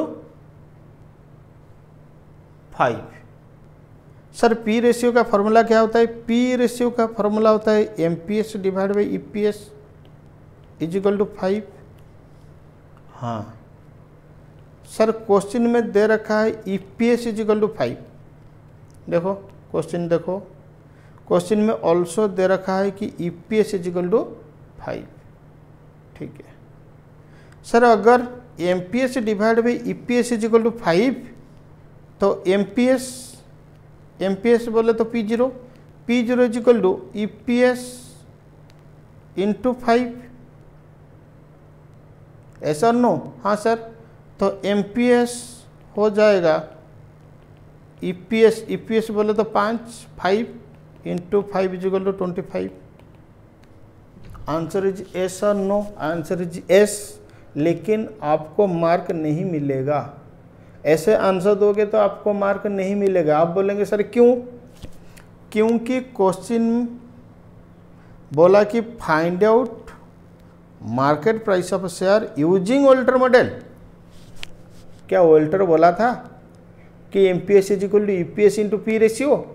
5। Sir P ratio का फॉर्मूला क्या होता है? पी रेशियो का फॉर्मूला होता है MPS divide by EPS is equal to 5। हाँ सर, क्वेश्चन में दे रखा है ईपीएस इज इक्वल टू 5। देखो क्वेश्चन, देखो क्वेश्चन में ऑल्सो दे रखा है कि ईपीएस इज इक्वल टू 5, ठीक है। सर अगर MPS divide by EPS is equal to 5, तो एमपीएस बोले तो P0 is equal to EPS into 5, ऐसा नो? हाँ सर, तो एमपीएस हो जाएगा ईपीएस बोले तो 5 into 5 is equal to 25। Answer is yes और नो, आंसर इज एस, लेकिन आपको मार्क नहीं मिलेगा। ऐसे आंसर दोगे तो आपको मार्क नहीं मिलेगा। आप बोलेंगे सर क्यों? क्योंकि क्वेश्चन बोला कि find out market price of share using Walter model. क्या वोल्टर बोला था कि MPS is equal to EPS into P ratio?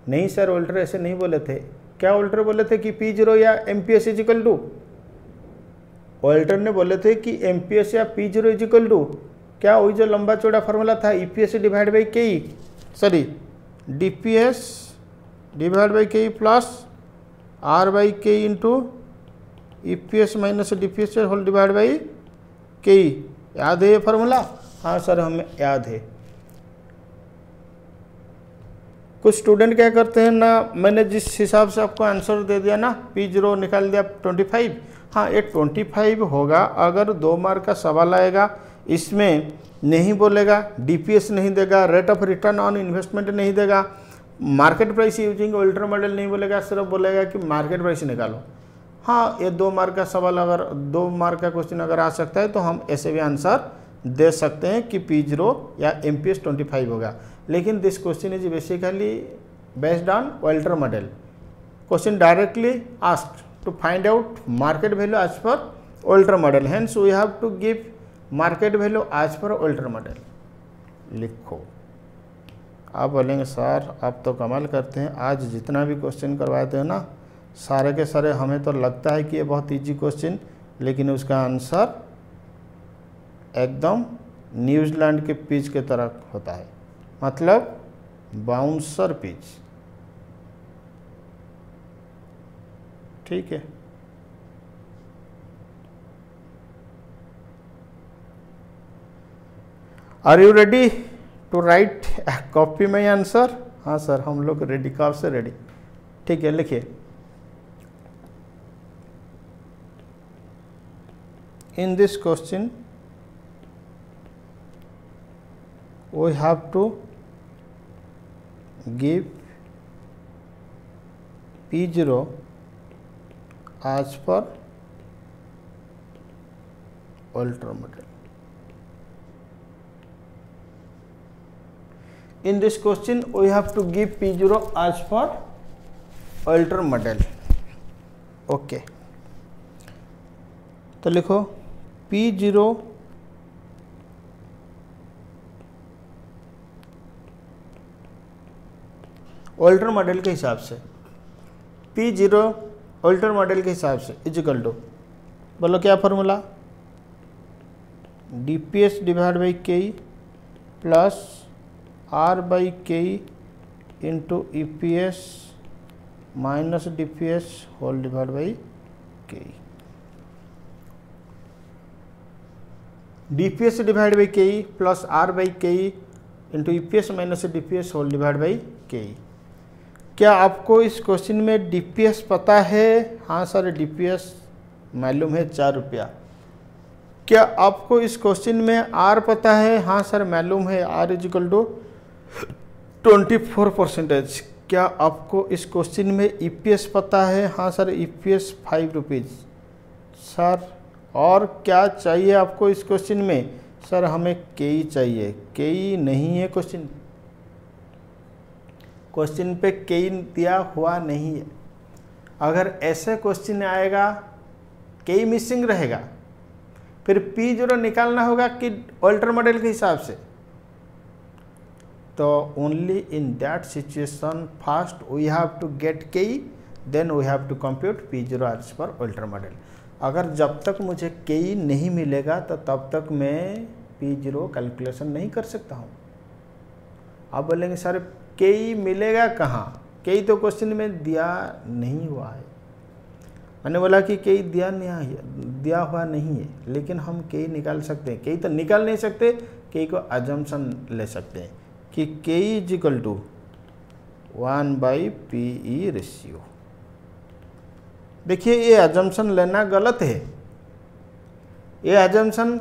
नहीं सर, वोल्टर ऐसे नहीं बोले थे। क्या वोल्टर बोले थे कि P0 या MPS is equal to? Walter ने बोले थे कि एमपीएस या P0 इज इक्वल टू क्या, वही जो लंबा चौड़ा फार्मूला था EPS divide by K, sorry DPS divide by K plus R by K into EPS minus DPS whole divide by K. याद है ये फार्मूला? हाँ सर हमें याद है। कुछ स्टूडेंट क्या करते हैं ना, मैंने जिस हिसाब से आपको आंसर दे दिया ना, P0 निकाल दिया 25। हाँ ये 25 होगा। अगर 2 मार्क का सवाल आएगा, इसमें नहीं बोलेगा, डीपीएस नहीं देगा, rate of return on investment नहीं देगा, market price using Walter model नहीं बोलेगा, सिर्फ बोलेगा कि मार्केट प्राइस निकालो। हाँ ये 2 मार्क का सवाल, अगर 2 मार्क का क्वेश्चन अगर आ सकता है तो हम ऐसे भी आंसर दे सकते हैं कि P0 या एमपीएस 25 होगा। लेकिन this question is basically based on Walter model. Question directly asked to find out market value as per Walter model, hence we have to give market value as per Walter model. लिखो। आप बोलेंगे sir आप तो कमाल करते हैं, आज जितना भी क्वेश्चन करवाते हैं ना सारे के सारे हमें तो लगता है कि ये बहुत इजी क्वेश्चन, लेकिन उसका आंसर एकदम न्यूजीलैंड के पिच के तरह होता है, मतलब बाउंसर पिच। ठीक है, are you ready to write copy my answer? हाँ सर हम लोग रेडी, कब से रेडी। ठीक है लिखिए, in this question we have to give P0 as per Walter model. In this question we have to give P0 as per Walter model. Okay तो लिखो P0 वोल्टर मॉडल के हिसाब से, P0 वोल्टर मॉडल के हिसाब से is equal to, बोलो क्या formula, DPS divide by K plus R by K into EPS minus DPS whole divide by K. DPS divide by K plus R by K into EPS minus DPS whole divide by K. क्या आपको इस question में DPS पता है? हाँ sir DPS मालूम है 4 रुपया। क्या आपको इस क्वेश्चन में आर पता है? हाँ सर मालूम है, आर इज इक्वल टू 24%। क्या आपको इस क्वेश्चन में ईपीएस पता है? हाँ सर ईपीएस 5 रुपीज़। सर और क्या चाहिए आपको इस क्वेश्चन में? सर हमें केई चाहिए। केई नहीं है क्वेश्चन, क्वेश्चन पे केई दिया हुआ नहीं है। अगर ऐसे क्वेश्चन आएगा केई मिसिंग रहेगा, फिर P0 निकालना होगा कि वोल्टर मॉडल के हिसाब से। तो only in that situation first we have to get K, then we have to compute P0 as per Walter model. अगर जब तक मुझे केई नहीं मिलेगा तो तब तक मैं P0 कैलकुलेशन नहीं कर सकता हूँ। आप बोलेंगे सर केई मिलेगा कहाँ? केई तो क्वेश्चन में दिया नहीं हुआ है। मैंने बोला कि केई दिया हुआ नहीं है, लेकिन हम केई निकाल सकते हैं। केई तो निकाल नहीं सकते, केई को अजम्पशन ले सकते हैं कि केई is equal to 1/PE ratio. देखिए ये अजम्पशन लेना गलत है। ये अजम्पशन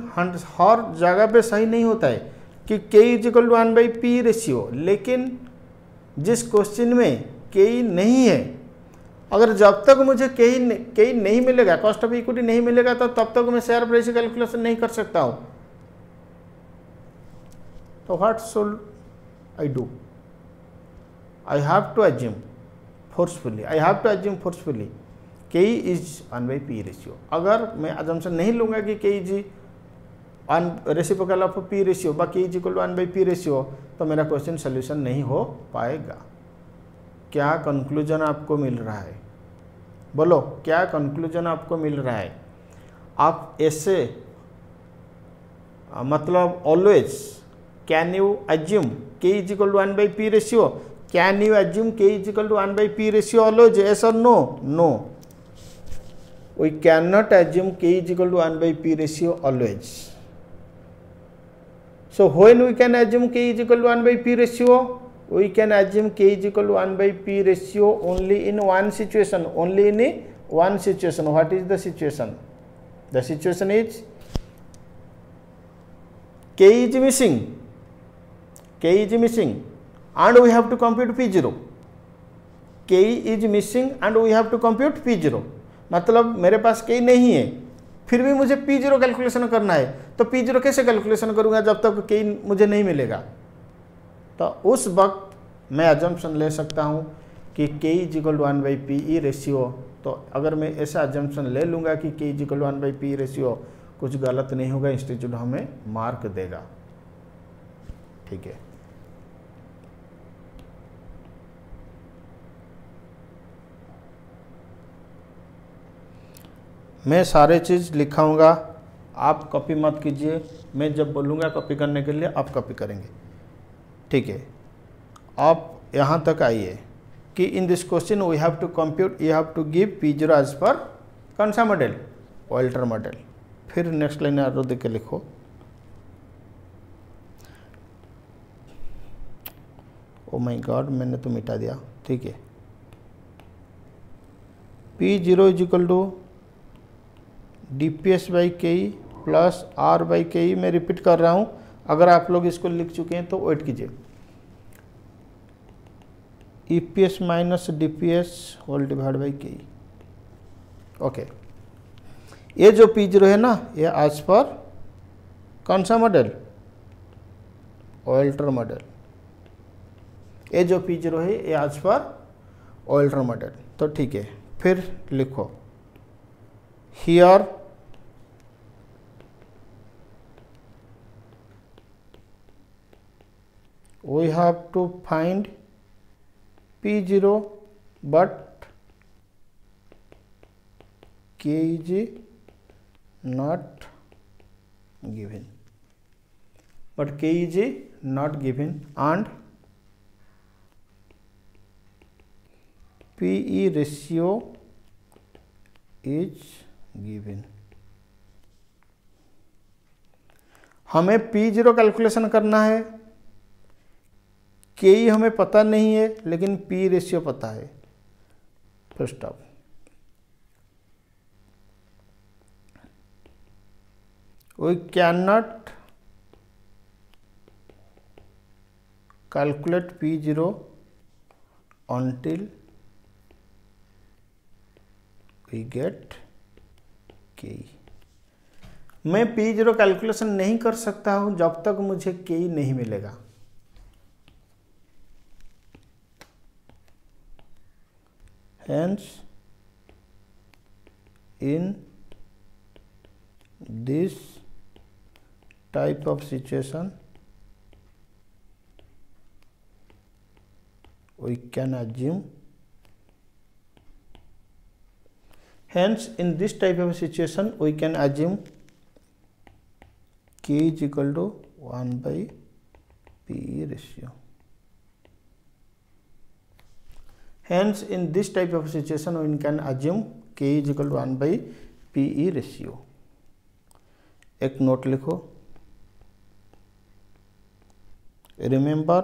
हर जगह पे सही नहीं होता है कि के is equal to 1/PE ratio, लेकिन जिस क्वेश्चन में के नहीं है अगर जब तक मुझे कहीं नहीं मिलेगा, कॉस्ट ऑफ इक्विटी नहीं मिलेगा, तो तब तक मैं शेयर प्राइस कैलकुलेशन नहीं कर सकता हूं। तो what should I do? I have to assume forcefully K is 1/P ratio। अगर मैं assumption नहीं लूँगा कि K is reciprocal of P ratio बा K is equal to 1/P ratio, तो मेरा क्वेश्चन सोल्यूशन नहीं हो पाएगा। क्या कंक्लूजन आपको मिल रहा है? बोलो, क्या कंक्लूजन आपको मिल रहा है? आप ऐसे मतलब always can you assume K is equal to 1/P ratio? Can you assume K is equal to 1/P ratio always? Yes or no? No. We cannot assume K is equal to 1/P ratio always. So when we can assume K is equal to 1/P ratio? We can assume K is equal to 1/P ratio only in one situation. Only in one situation. What is the situation? The situation is K is missing. K is missing. And we have to compute P0. K is missing and we have to compute P0। मतलब मेरे पास K नहीं है, फिर भी मुझे P0 calculation करना है। तो P0 कैसे कैलकुलेशन करूँगा जब तक K मुझे नहीं मिलेगा? तो उस वक्त मैं अजम्पशन ले सकता हूँ कि K is equal to 1/P ratio. तो अगर मैं ऐसा अजम्पशन ले लूँगा कि K is equal to 1/P ratio, कुछ गलत नहीं होगा, इंस्टीट्यूट हमें मार्क देगा। ठीक है, मैं सारे चीज़ लिखाऊंगा, आप कॉपी मत कीजिए। मैं जब बोलूँगा कॉपी करने के लिए आप कॉपी करेंगे। ठीक है, आप यहाँ तक आइए कि in this question we have to compute, you have to give P0 as per कौन सा मॉडल? Walter model. फिर नेक्स्ट लाइन आरो देख के लिखो। ओ माय गॉड, मैंने तो मिटा दिया। ठीक है, P0 is equal to DPS by K plus R by K. मैं रिपीट कर रहा हूँ, अगर आप लोग इसको लिख चुके हैं तो वेट कीजिए। EPS minus DPS whole divide by K. Okay, ये जो P0 है ना, ये आज पर कौन सा मॉडल? Walter model. ये जो P0 है ये आज पर ऑल्टर मॉडल। तो ठीक है, फिर लिखो here we have to find P0 but K is not given, and PE ratio is given. हमें P0 कैलकुलेशन करना है, K हमें पता नहीं है, लेकिन P रेशियो पता है। Full stop. We can not calculate P0 until we get K। मैं P0 कैलकुलेशन नहीं कर सकता हूं जब तक मुझे K नहीं मिलेगा। Hence, in this type of situation, we can assume K is equal to 1/PE ratio. Hence, in this type of situation, we can assume K is equal to 1/PE ratio. एक note लिखो, remember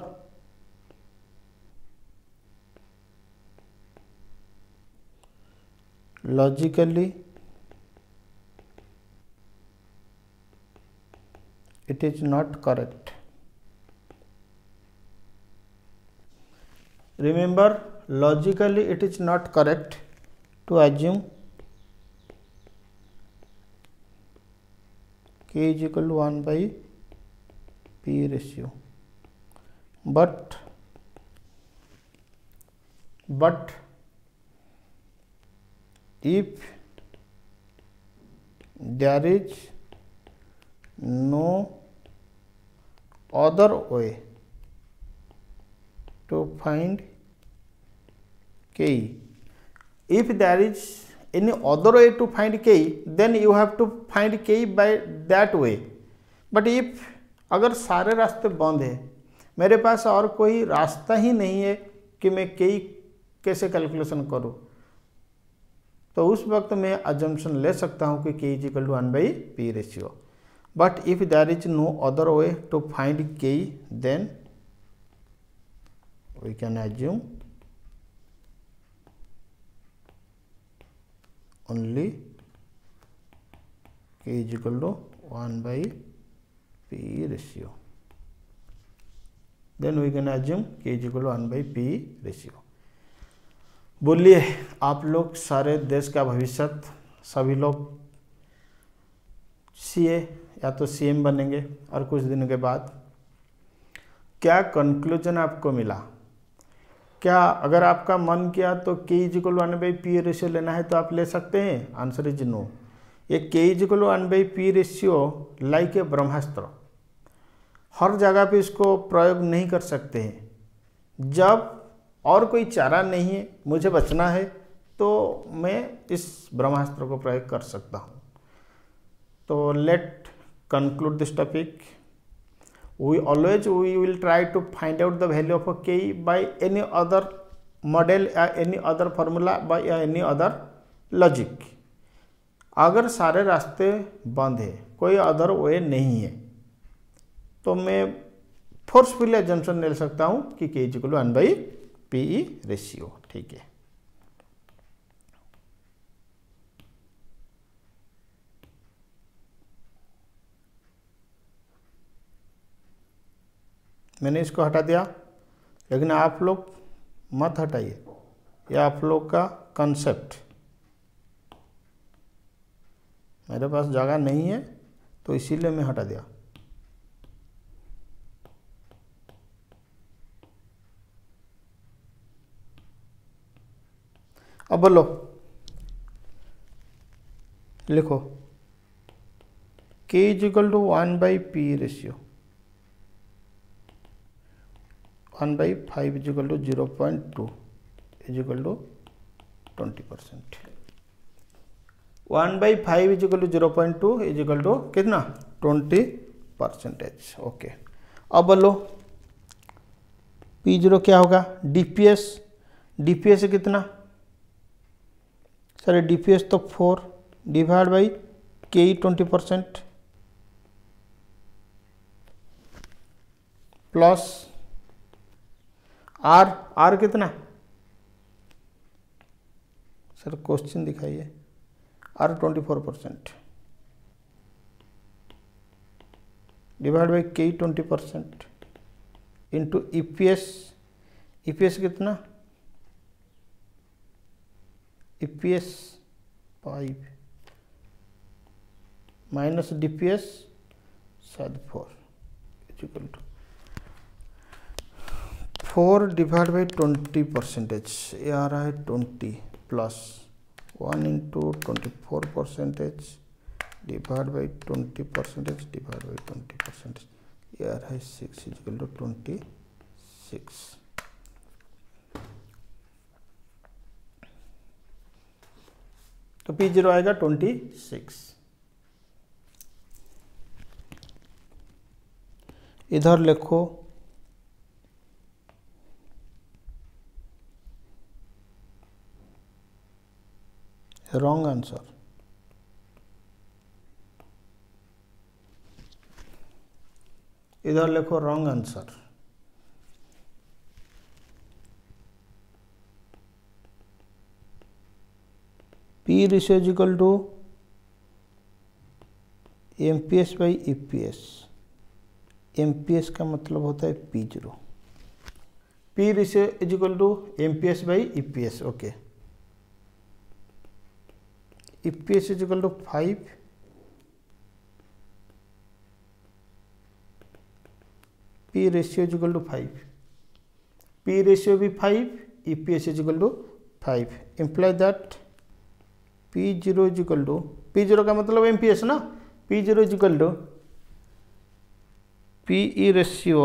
logically it is not correct. Remember, logically it is not correct to assume K is equal to 1 by P ratio, but if there is no other way to find K, if there is any other way to find K, then you have to find K by that way. But if अगर सारे रास्ते बंद है, मेरे पास और कोई रास्ता ही नहीं है कि मैं K कैसे कैलकुलेशन करूँ, तो उस वक्त मैं अजम्पशन ले सकता हूँ कि K is equal to 1 by P ratio. But if there is no other way to find K, then we can assume only K is equal to 1 by P ratio. Then we can assume K is equal to 1 by P ratio. बोलिए आप लोग सारे देश का भविष्य, सभी लोग CA या तो सीएम बनेंगे और कुछ दिनों के बाद. क्या कंक्लूजन आपको मिला? क्या अगर आपका मन किया तो K is equal to 1 by P ratio लेना है तो आप ले सकते हैं? Answer is no. ये K is equal to 1 by P ratio like a Brahmastra, हर जगह पे इसको प्रयोग नहीं कर सकते हैं. जब और कोई चारा नहीं है, मुझे बचना है, तो मैं इस ब्रह्मास्त्र को प्रयोग कर सकता हूँ. तो let conclude this topic. We will try to find out the value of a K by any other model या any other formula by any other logic. अगर सारे रास्ते बंद है, कोई अदर वे नहीं है, तो मैं फोर्सफुली अजम्पशन ले सकता हूँ कि K is equal to 1 by P ratio. ठीक है. मैंने इसको हटा दिया, लेकिन आप लोग मत हटाइए, ये आप लोग का कंसेप्ट. मेरे पास जगह नहीं है तो इसीलिए मैं हटा दिया. अब बोलो, लिखो K is equal to 1 by P ratio, 1 by 5 is equal to 0.2 is equal to 20%. 1 by 5 is equal to 0.2 is equal to कितना? 20%. ओके. अब बोलो P0 क्या होगा? DPS. DPS कितना? सर DPS तो 4 divide by K 20% plus R कितना? Sir question दिखाइए. R 24% divide by K 20% into EPS. EPS कितना? EPS 5 माइनस DPS शायद 4 is equal to 4 divide by 20%. ये आ रहा है 20 plus 1 into 24% divide by 20% divide by 20%. ये आ रहा है 6 इज इक्वल टू 26. तो P0 आएगा 26. इधर लिखो रॉन्ग आंसर. इधर लिखो wrong answer. P ratio is equal to MPS by EPS. MPS का मतलब होता है P0. P ratio is equal to MPS by EPS. Okay. EPS is equal to 5, P ratio is equal to 5, P ratio भी 5, EPS is equal to 5, imply that P0 is equal to, P0 का मतलब MPS ना, P0 is equal to PE ratio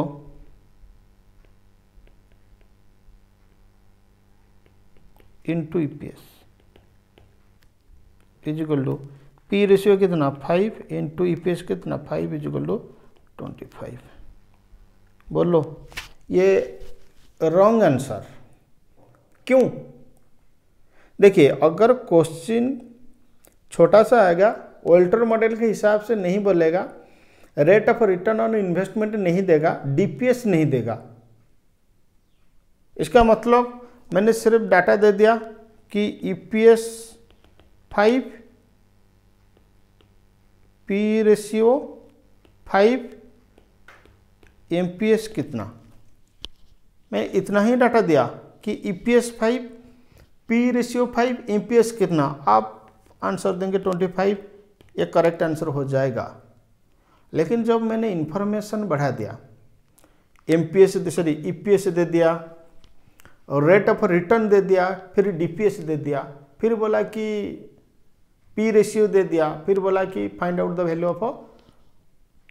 into EPS is equal to, P ratio कितना 5 into EPS कितना 5 is equal to 25। बोलो ये wrong answer क्यों? देखिए अगर क्वेश्चन छोटा सा आएगा, वोल्टर मॉडल के हिसाब से नहीं बोलेगा, rate of return on investment नहीं देगा, DPS नहीं देगा, इसका मतलब मैंने सिर्फ डाटा दे दिया कि EPS 5, P रेशियो 5, MPS कितना, मैं इतना ही डाटा दिया कि EPS 5, P रेशियो 5, MPS कितना, आप आंसर देंगे 25, ये करेक्ट आंसर हो जाएगा। लेकिन जब मैंने इन्फॉर्मेशन बढ़ा दिया, EPS दे दिया और रेट ऑफ रिटर्न दे दिया, फिर DPS दे दिया, फिर बोला कि P रेशियो दे दिया, फिर बोला कि find out the value of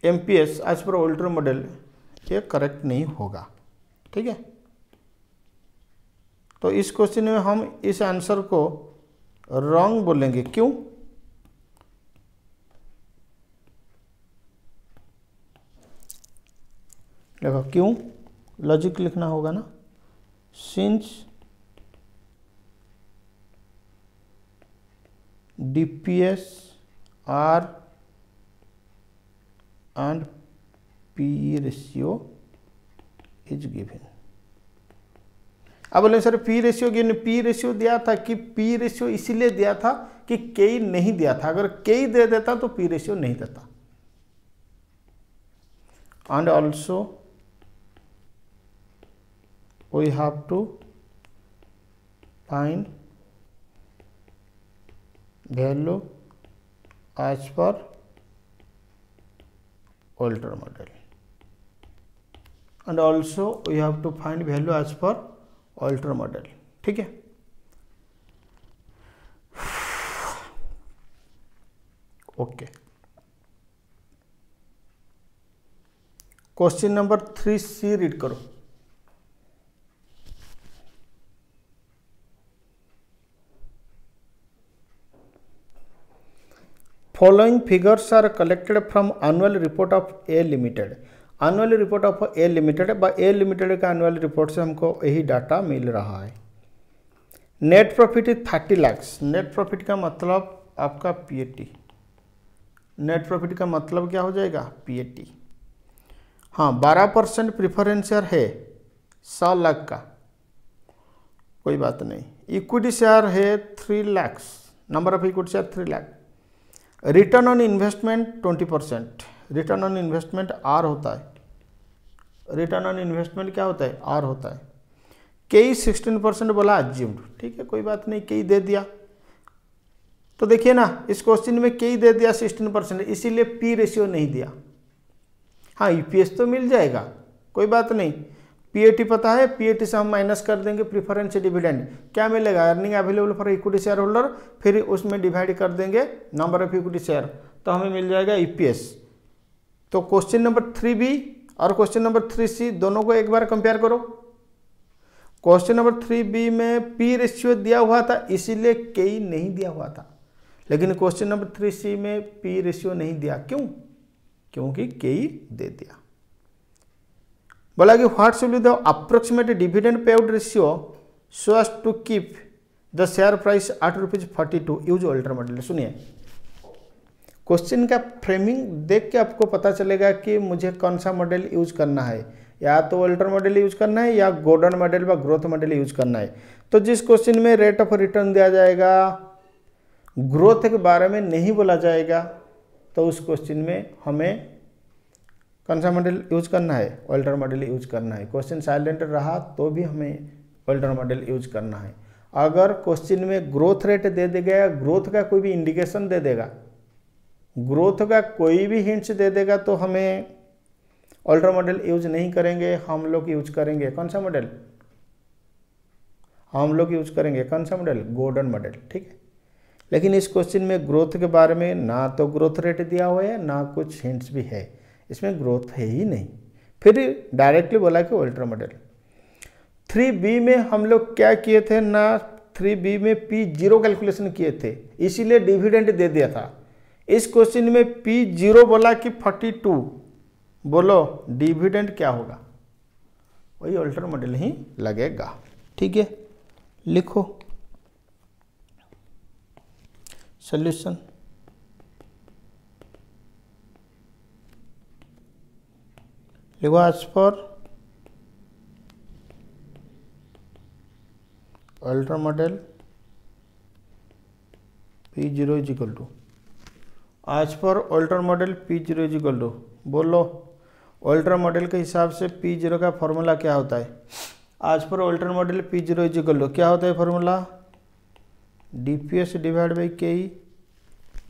MPS as per Walter model, ये करेक्ट नहीं होगा। ठीक है, तो इस क्वेश्चन में हम इस आंसर को रॉन्ग बोलेंगे। क्यों? देखो क्यों, लॉजिक लिखना होगा ना, since DPS R and PE ratio is given. अब बोले sir P ratio given, P ratio दिया था कि P रेशियो इसीलिए दिया था कि K नहीं दिया था, अगर K दे देता तो P रेशियो नहीं देता। And also we have to find value as per Wöhler model, and also we have to find value as per Wöhler model। ठीक है, okay. Question number 3C read करो। Following figures are collected from annual report of A Limited। Annual report of A Limited बा A Limited का annual report से हमको यही data मिल रहा है। Net profit 30 lakh. Net profit का मतलब आपका PAT। नेट प्रॉफिट का मतलब क्या हो जाएगा? PAT। हाँ, 12% प्रिफरेंस शेयर है 100 लाख का, कोई बात नहीं। इक्विटी शेयर है 3 lakh, number of equity share 3 lakh. Return on investment 20%। Return on investment R होता है। रिटर्न ऑन इन्वेस्टमेंट क्या होता है? R होता है। कई 16% बोला अज्यूम्ड, ठीक है, कोई बात नहीं, कई दे दिया। तो देखिए ना, इस क्वेश्चन में कई दे दिया 16%, इसीलिए P रेशियो नहीं दिया। हाँ, EPS तो मिल जाएगा, कोई बात नहीं। PAT पता है, PAT से हम माइनस कर देंगे प्रीफरेंस डिविडेंड, क्या मिलेगा? Earning available for equity share holder, फिर उसमें डिवाइड कर देंगे नंबर ऑफ इक्विटी शेयर, तो हमें मिल जाएगा EPS। तो क्वेश्चन नंबर 3B और क्वेश्चन नंबर 3C दोनों को एक बार कंपेयर करो। क्वेश्चन नंबर 3B में P रेशियो दिया हुआ था, इसीलिए कई नहीं दिया हुआ था, लेकिन क्वेश्चन नंबर 3C में P रेशियो नहीं दिया। क्यों? क्योंकि कई दे दिया। बोला कि what should be the approximate dividend payout ratio so as to keep the share price at ₹42, use Walter model. सुनिए, क्वेश्चन का फ्रेमिंग देख के आपको पता चलेगा कि मुझे कौन सा मॉडल यूज करना है, या तो वोल्टर मॉडल यूज करना है या गॉर्डन मॉडल व ग्रोथ मॉडल यूज करना है। तो जिस क्वेश्चन में रेट ऑफ रिटर्न दिया जाएगा, ग्रोथ के बारे में नहीं बोला जाएगा, तो उस क्वेश्चन में हमें कौन सा मॉडल यूज करना है? वोल्टर मॉडल यूज करना है। क्वेश्चन साइलेंट रहा तो भी हमें वोल्टर मॉडल यूज करना है। अगर क्वेश्चन में ग्रोथ रेट दे देगा या ग्रोथ का कोई भी इंडिकेशन दे देगा, ग्रोथ का कोई भी हिंट्स दे देगा, तो हमें ऑल्टर मॉडल यूज नहीं करेंगे, हम लोग यूज करेंगे कौन सा मॉडल, हम लोग यूज करेंगे कौन सा मॉडल, गॉर्डन मॉडल, ठीक है। लेकिन इस क्वेश्चन में ग्रोथ के बारे में ना तो ग्रोथ रेट दिया हुआ है ना कुछ हिंट्स भी है, इसमें ग्रोथ है ही नहीं, फिर डायरेक्टली बोला कि ऑल्टर मॉडल। 3B में हम लोग क्या किए थे ना, 3B में P0 कैलकुलेशन किए थे, इसीलिए डिविडेंड दे दिया था। इस क्वेश्चन में P0 बोला कि 42, बोलो डिविडेंड क्या होगा, वही ऑल्टर मॉडल ही लगेगा, ठीक है। लिखो सॉल्यूशन, लिखो as per Walter model P0 is equal to, as per Walter model P0 is equal to, बोलो अल्ट्रा मॉडल के हिसाब से P0 का फॉर्मूला क्या होता है, as per Walter model P0 is equal to क्या होता है formula, DPS divide by KE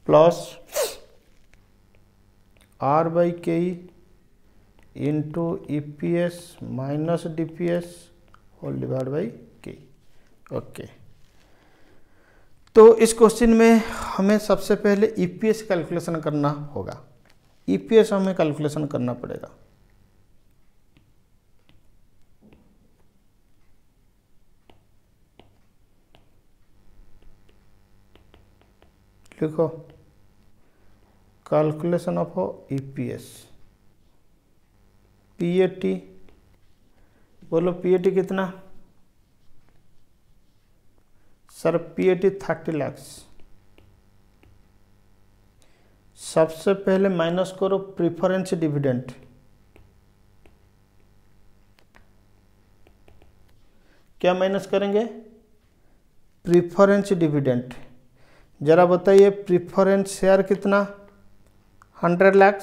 plus R by KE into EPS minus DPS whole divide by KE, okay. तो इस क्वेश्चन में हमें सबसे पहले EPS कैलकुलेशन करना होगा, EPS हमें कैलकुलेशन करना पड़ेगा। लिखो कैलकुलेशन ऑफ EPS, PAT, बोलो PAT कितना सर, PAT 30 लाख। सबसे पहले माइनस करो प्रीफरेंस डिविडेंड, क्या माइनस करेंगे, प्रीफरेंस डिविडेंड। जरा बताइए प्रीफरेंस शेयर कितना, 100 लाख,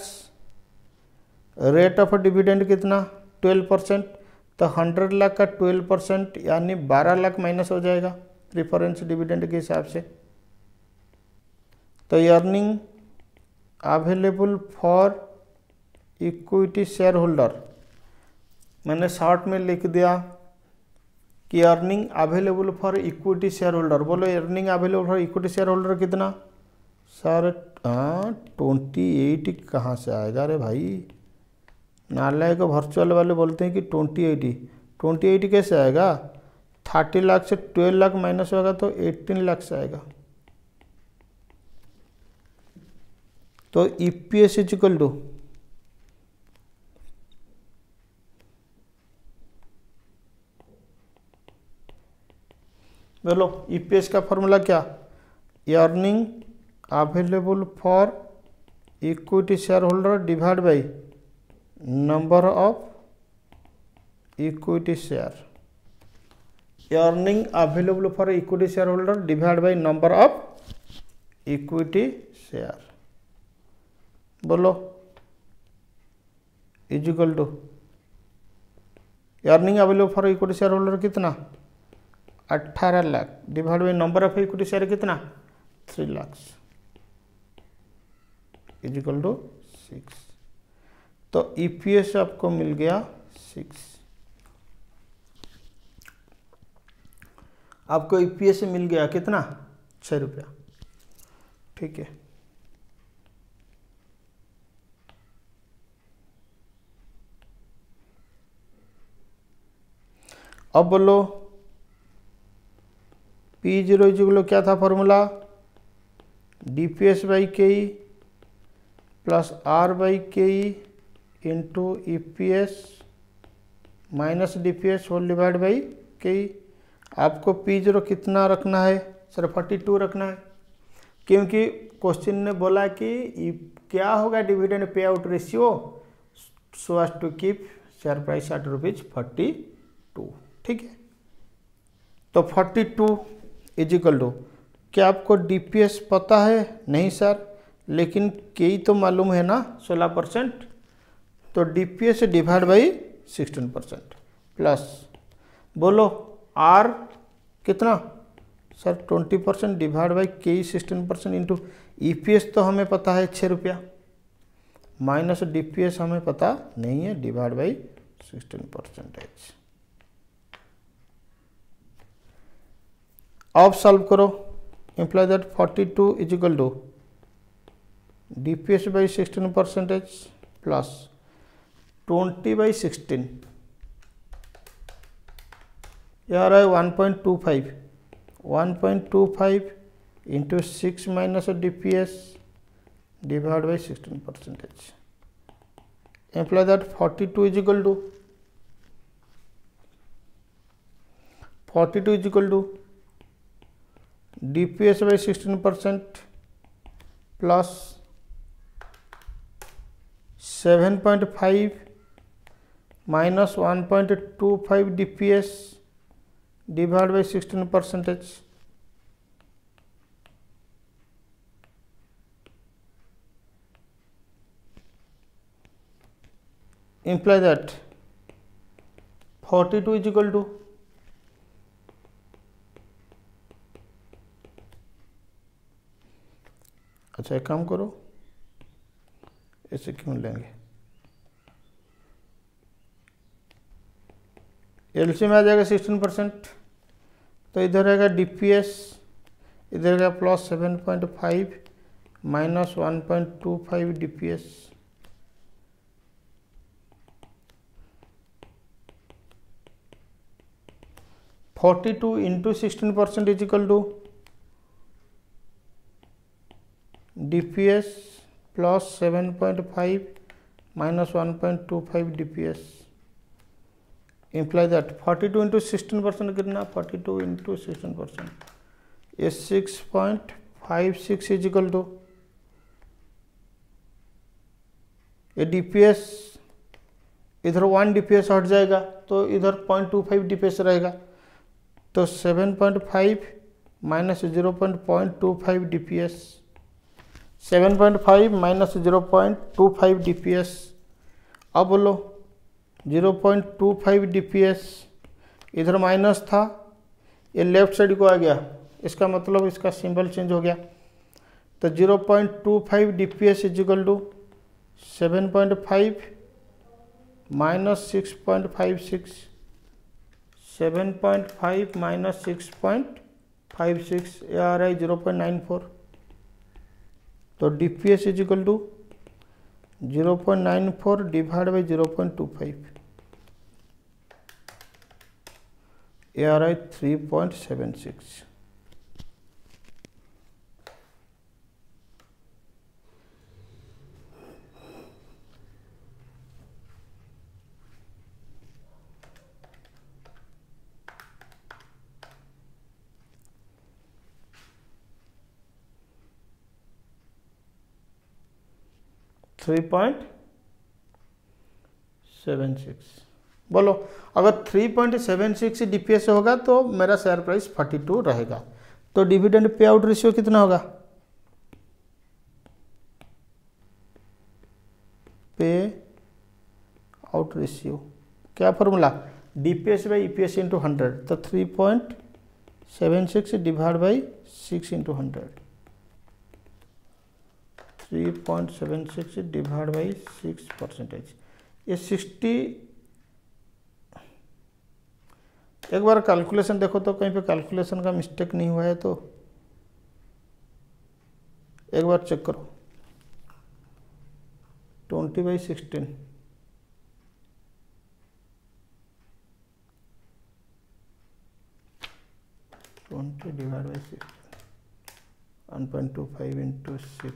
रेट ऑफ डिविडेंड कितना 12%, तो 100 लाख का 12% यानी 12 लाख माइनस हो जाएगा प्रीफरेंस डिविडेंड के हिसाब से। तो earning available for equity shareholder, मैंने शॉर्ट में लिख दिया कि earning available for equity shareholder, बोलो earning available for equity shareholder कितना सर, 28 कहाँ से आएगा रे भाई, नालायक को वर्चुअल वाले बोलते हैं कि 28 कैसे आएगा, 30 लाख से 12 लाख माइनस होगा तो 18 लाख से आएगा। तो EPS इज इक्वल टू, बोलो EPS का फॉर्मूला क्या, earning available for equity shareholder divide by number of equity share, earning available for equity shareholder divide by number of equity share, बोलो is equal to earning available for equity shareholder कितना 18 lakh divide by number of equity share कितना 3 lakh is equal to 6। तो EPS आपको मिल गया 6, आपको EPS मिल गया कितना 6 रुपया, ठीक है। अब बोलो P0 इज इक्वल क्या था formula, DPS by KE plus R by KE into EPS minus DPS whole divide by KE। आपको P0 कितना रखना है सर, 42 रखना है, क्योंकि क्वेश्चन ने बोला कि क्या होगा dividend payout ratio, so as to keep share price at ₹42, ठीक है। तो 42 इज इक्वल टू, क्या आपको DPS पता है, नहीं सर, लेकिन KE तो मालूम है ना 16%, तो DPS डिवाइड बाई 16% प्लस बोलो R कितना सर 20% डिवाइड बाई के 16% इंटू EPS तो हमें पता है 6 रुपया, माइनस DPS हमें पता नहीं है, डिवाइड बाई 16%। अब सॉल्व करो, imply that 42 is equal to DPS by 16% plus 20 by 16, यह आ रहा है 1.25, 1.25 into 6 minus DPS divide by 16%। Imply that 42 is equal to DPS by 16% plus 7.5 minus 1.25 DPS divide by 16%। imply that 42 is equal to अच्छा एक काम करो, ऐसे क्यों लेंगे, एलसी में आ जाएगा 16%, तो इधर रहेगा DPS, इधर रहेगा plus 7.5 minus 1.25 DPS, (42 into 16% is equal to DPS plus 7.5 minus 1.25 DPS. Imply that 42 into 16% कितना, 42 into 16% is 6.56 is equal to ये DPS, इधर 1 DPS हट जाएगा तो इधर 0.25 DPS रहेगा, तो 7.5 माइनस 0.25 DPS, 7.5 माइनस 0.25 DPS। अब बोलो 0.25 DPS, इधर माइनस था, ये लेफ्ट साइड को आ गया, इसका मतलब इसका सिंबल चेंज हो गया, तो 0.25 DPS is equal to 7.5 minus 6.56, 7.5 minus 6.56, ये आ रहा है 0.94, तो DPS is equal to 0.94 divide by 0.25, ये आ रहा है 3.76। बोलो अगर 3.76 DPS होगा तो मेरा शेयर प्राइस 42 रहेगा, तो डिविडेंड पे आउट रेशियो कितना होगा, पे आउट रेशियो क्या formula, DPS by EPS into 100, तो 3.76 divide by 6 into 100, 3.76 divide by 6%, ये 60, एक बार कैलकुलेशन देखो तो कहीं पे कैलकुलेशन का मिस्टेक नहीं हुआ है तो एक बार चेक करो, 20/16, 20 डिवाइड बाई 16, 1.25 इंटू 6,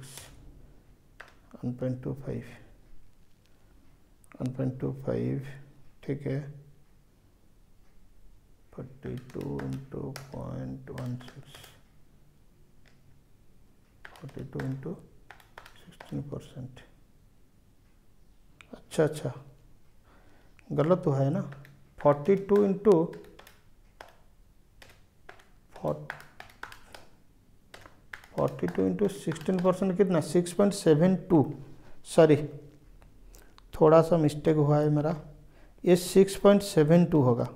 1.25 ठीक है, 42 इंटू 0.16, 42 इंटू 16%, अच्छा गलत तो है ना, 42 इंटू 16% कितना, 6.72, सॉरी थोड़ा सा मिस्टेक हुआ है मेरा, ये 6.72 होगा,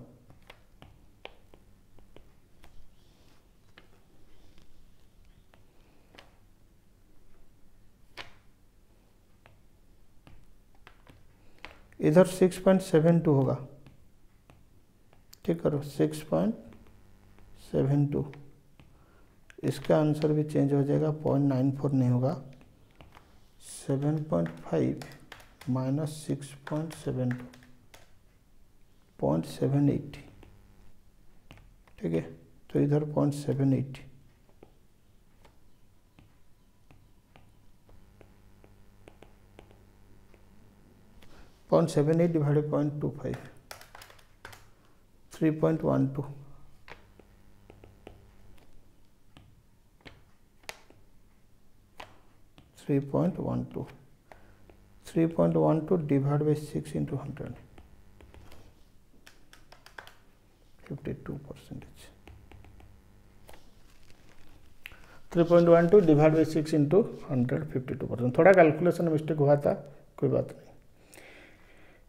इधर 6.72 होगा, ठीक करो 6.72, इसका आंसर भी चेंज हो जाएगा, 0.94 नहीं होगा, 7.5 माइनस 6.72 0.780, ठीक है। तो इधर 0.780, divided 0.25, 3.12, 3.12 divide by 6 into 100, 52%। 3.12 divide by 6 into 100, 52%। थोड़ा कैलकुलेशन मिस्टेक हुआ था, कोई बात नहीं।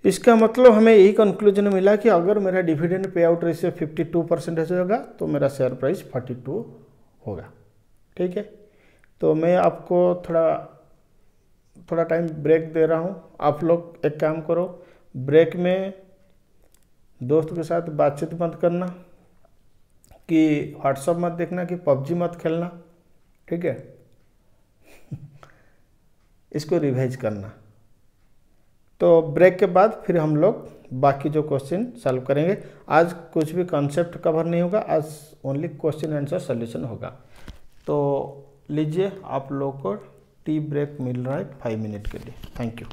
इसका मतलब हमें यही कंक्लूजन मिला कि अगर मेरा डिविडेंड पे आउट रेशियो 52% होगा तो मेरा शेयर प्राइस 42 होगा, ठीक है। तो मैं आपको थोड़ा टाइम ब्रेक दे रहा हूँ। आप लोग एक काम करो, ब्रेक में दोस्त के साथ बातचीत मत करना, कि व्हाट्सअप मत देखना, कि पबजी मत खेलना, ठीक है। इसको रिवाइज करना। तो ब्रेक के बाद फिर हम लोग बाकी जो क्वेश्चन सॉल्व करेंगे। आज कुछ भी कॉन्सेप्ट कवर नहीं होगा, आज ओनली क्वेश्चन आंसर सॉल्यूशन होगा। तो लीजिए, आप लोग को टी ब्रेक मिल रहा है 5 मिनट के लिए। Thank you.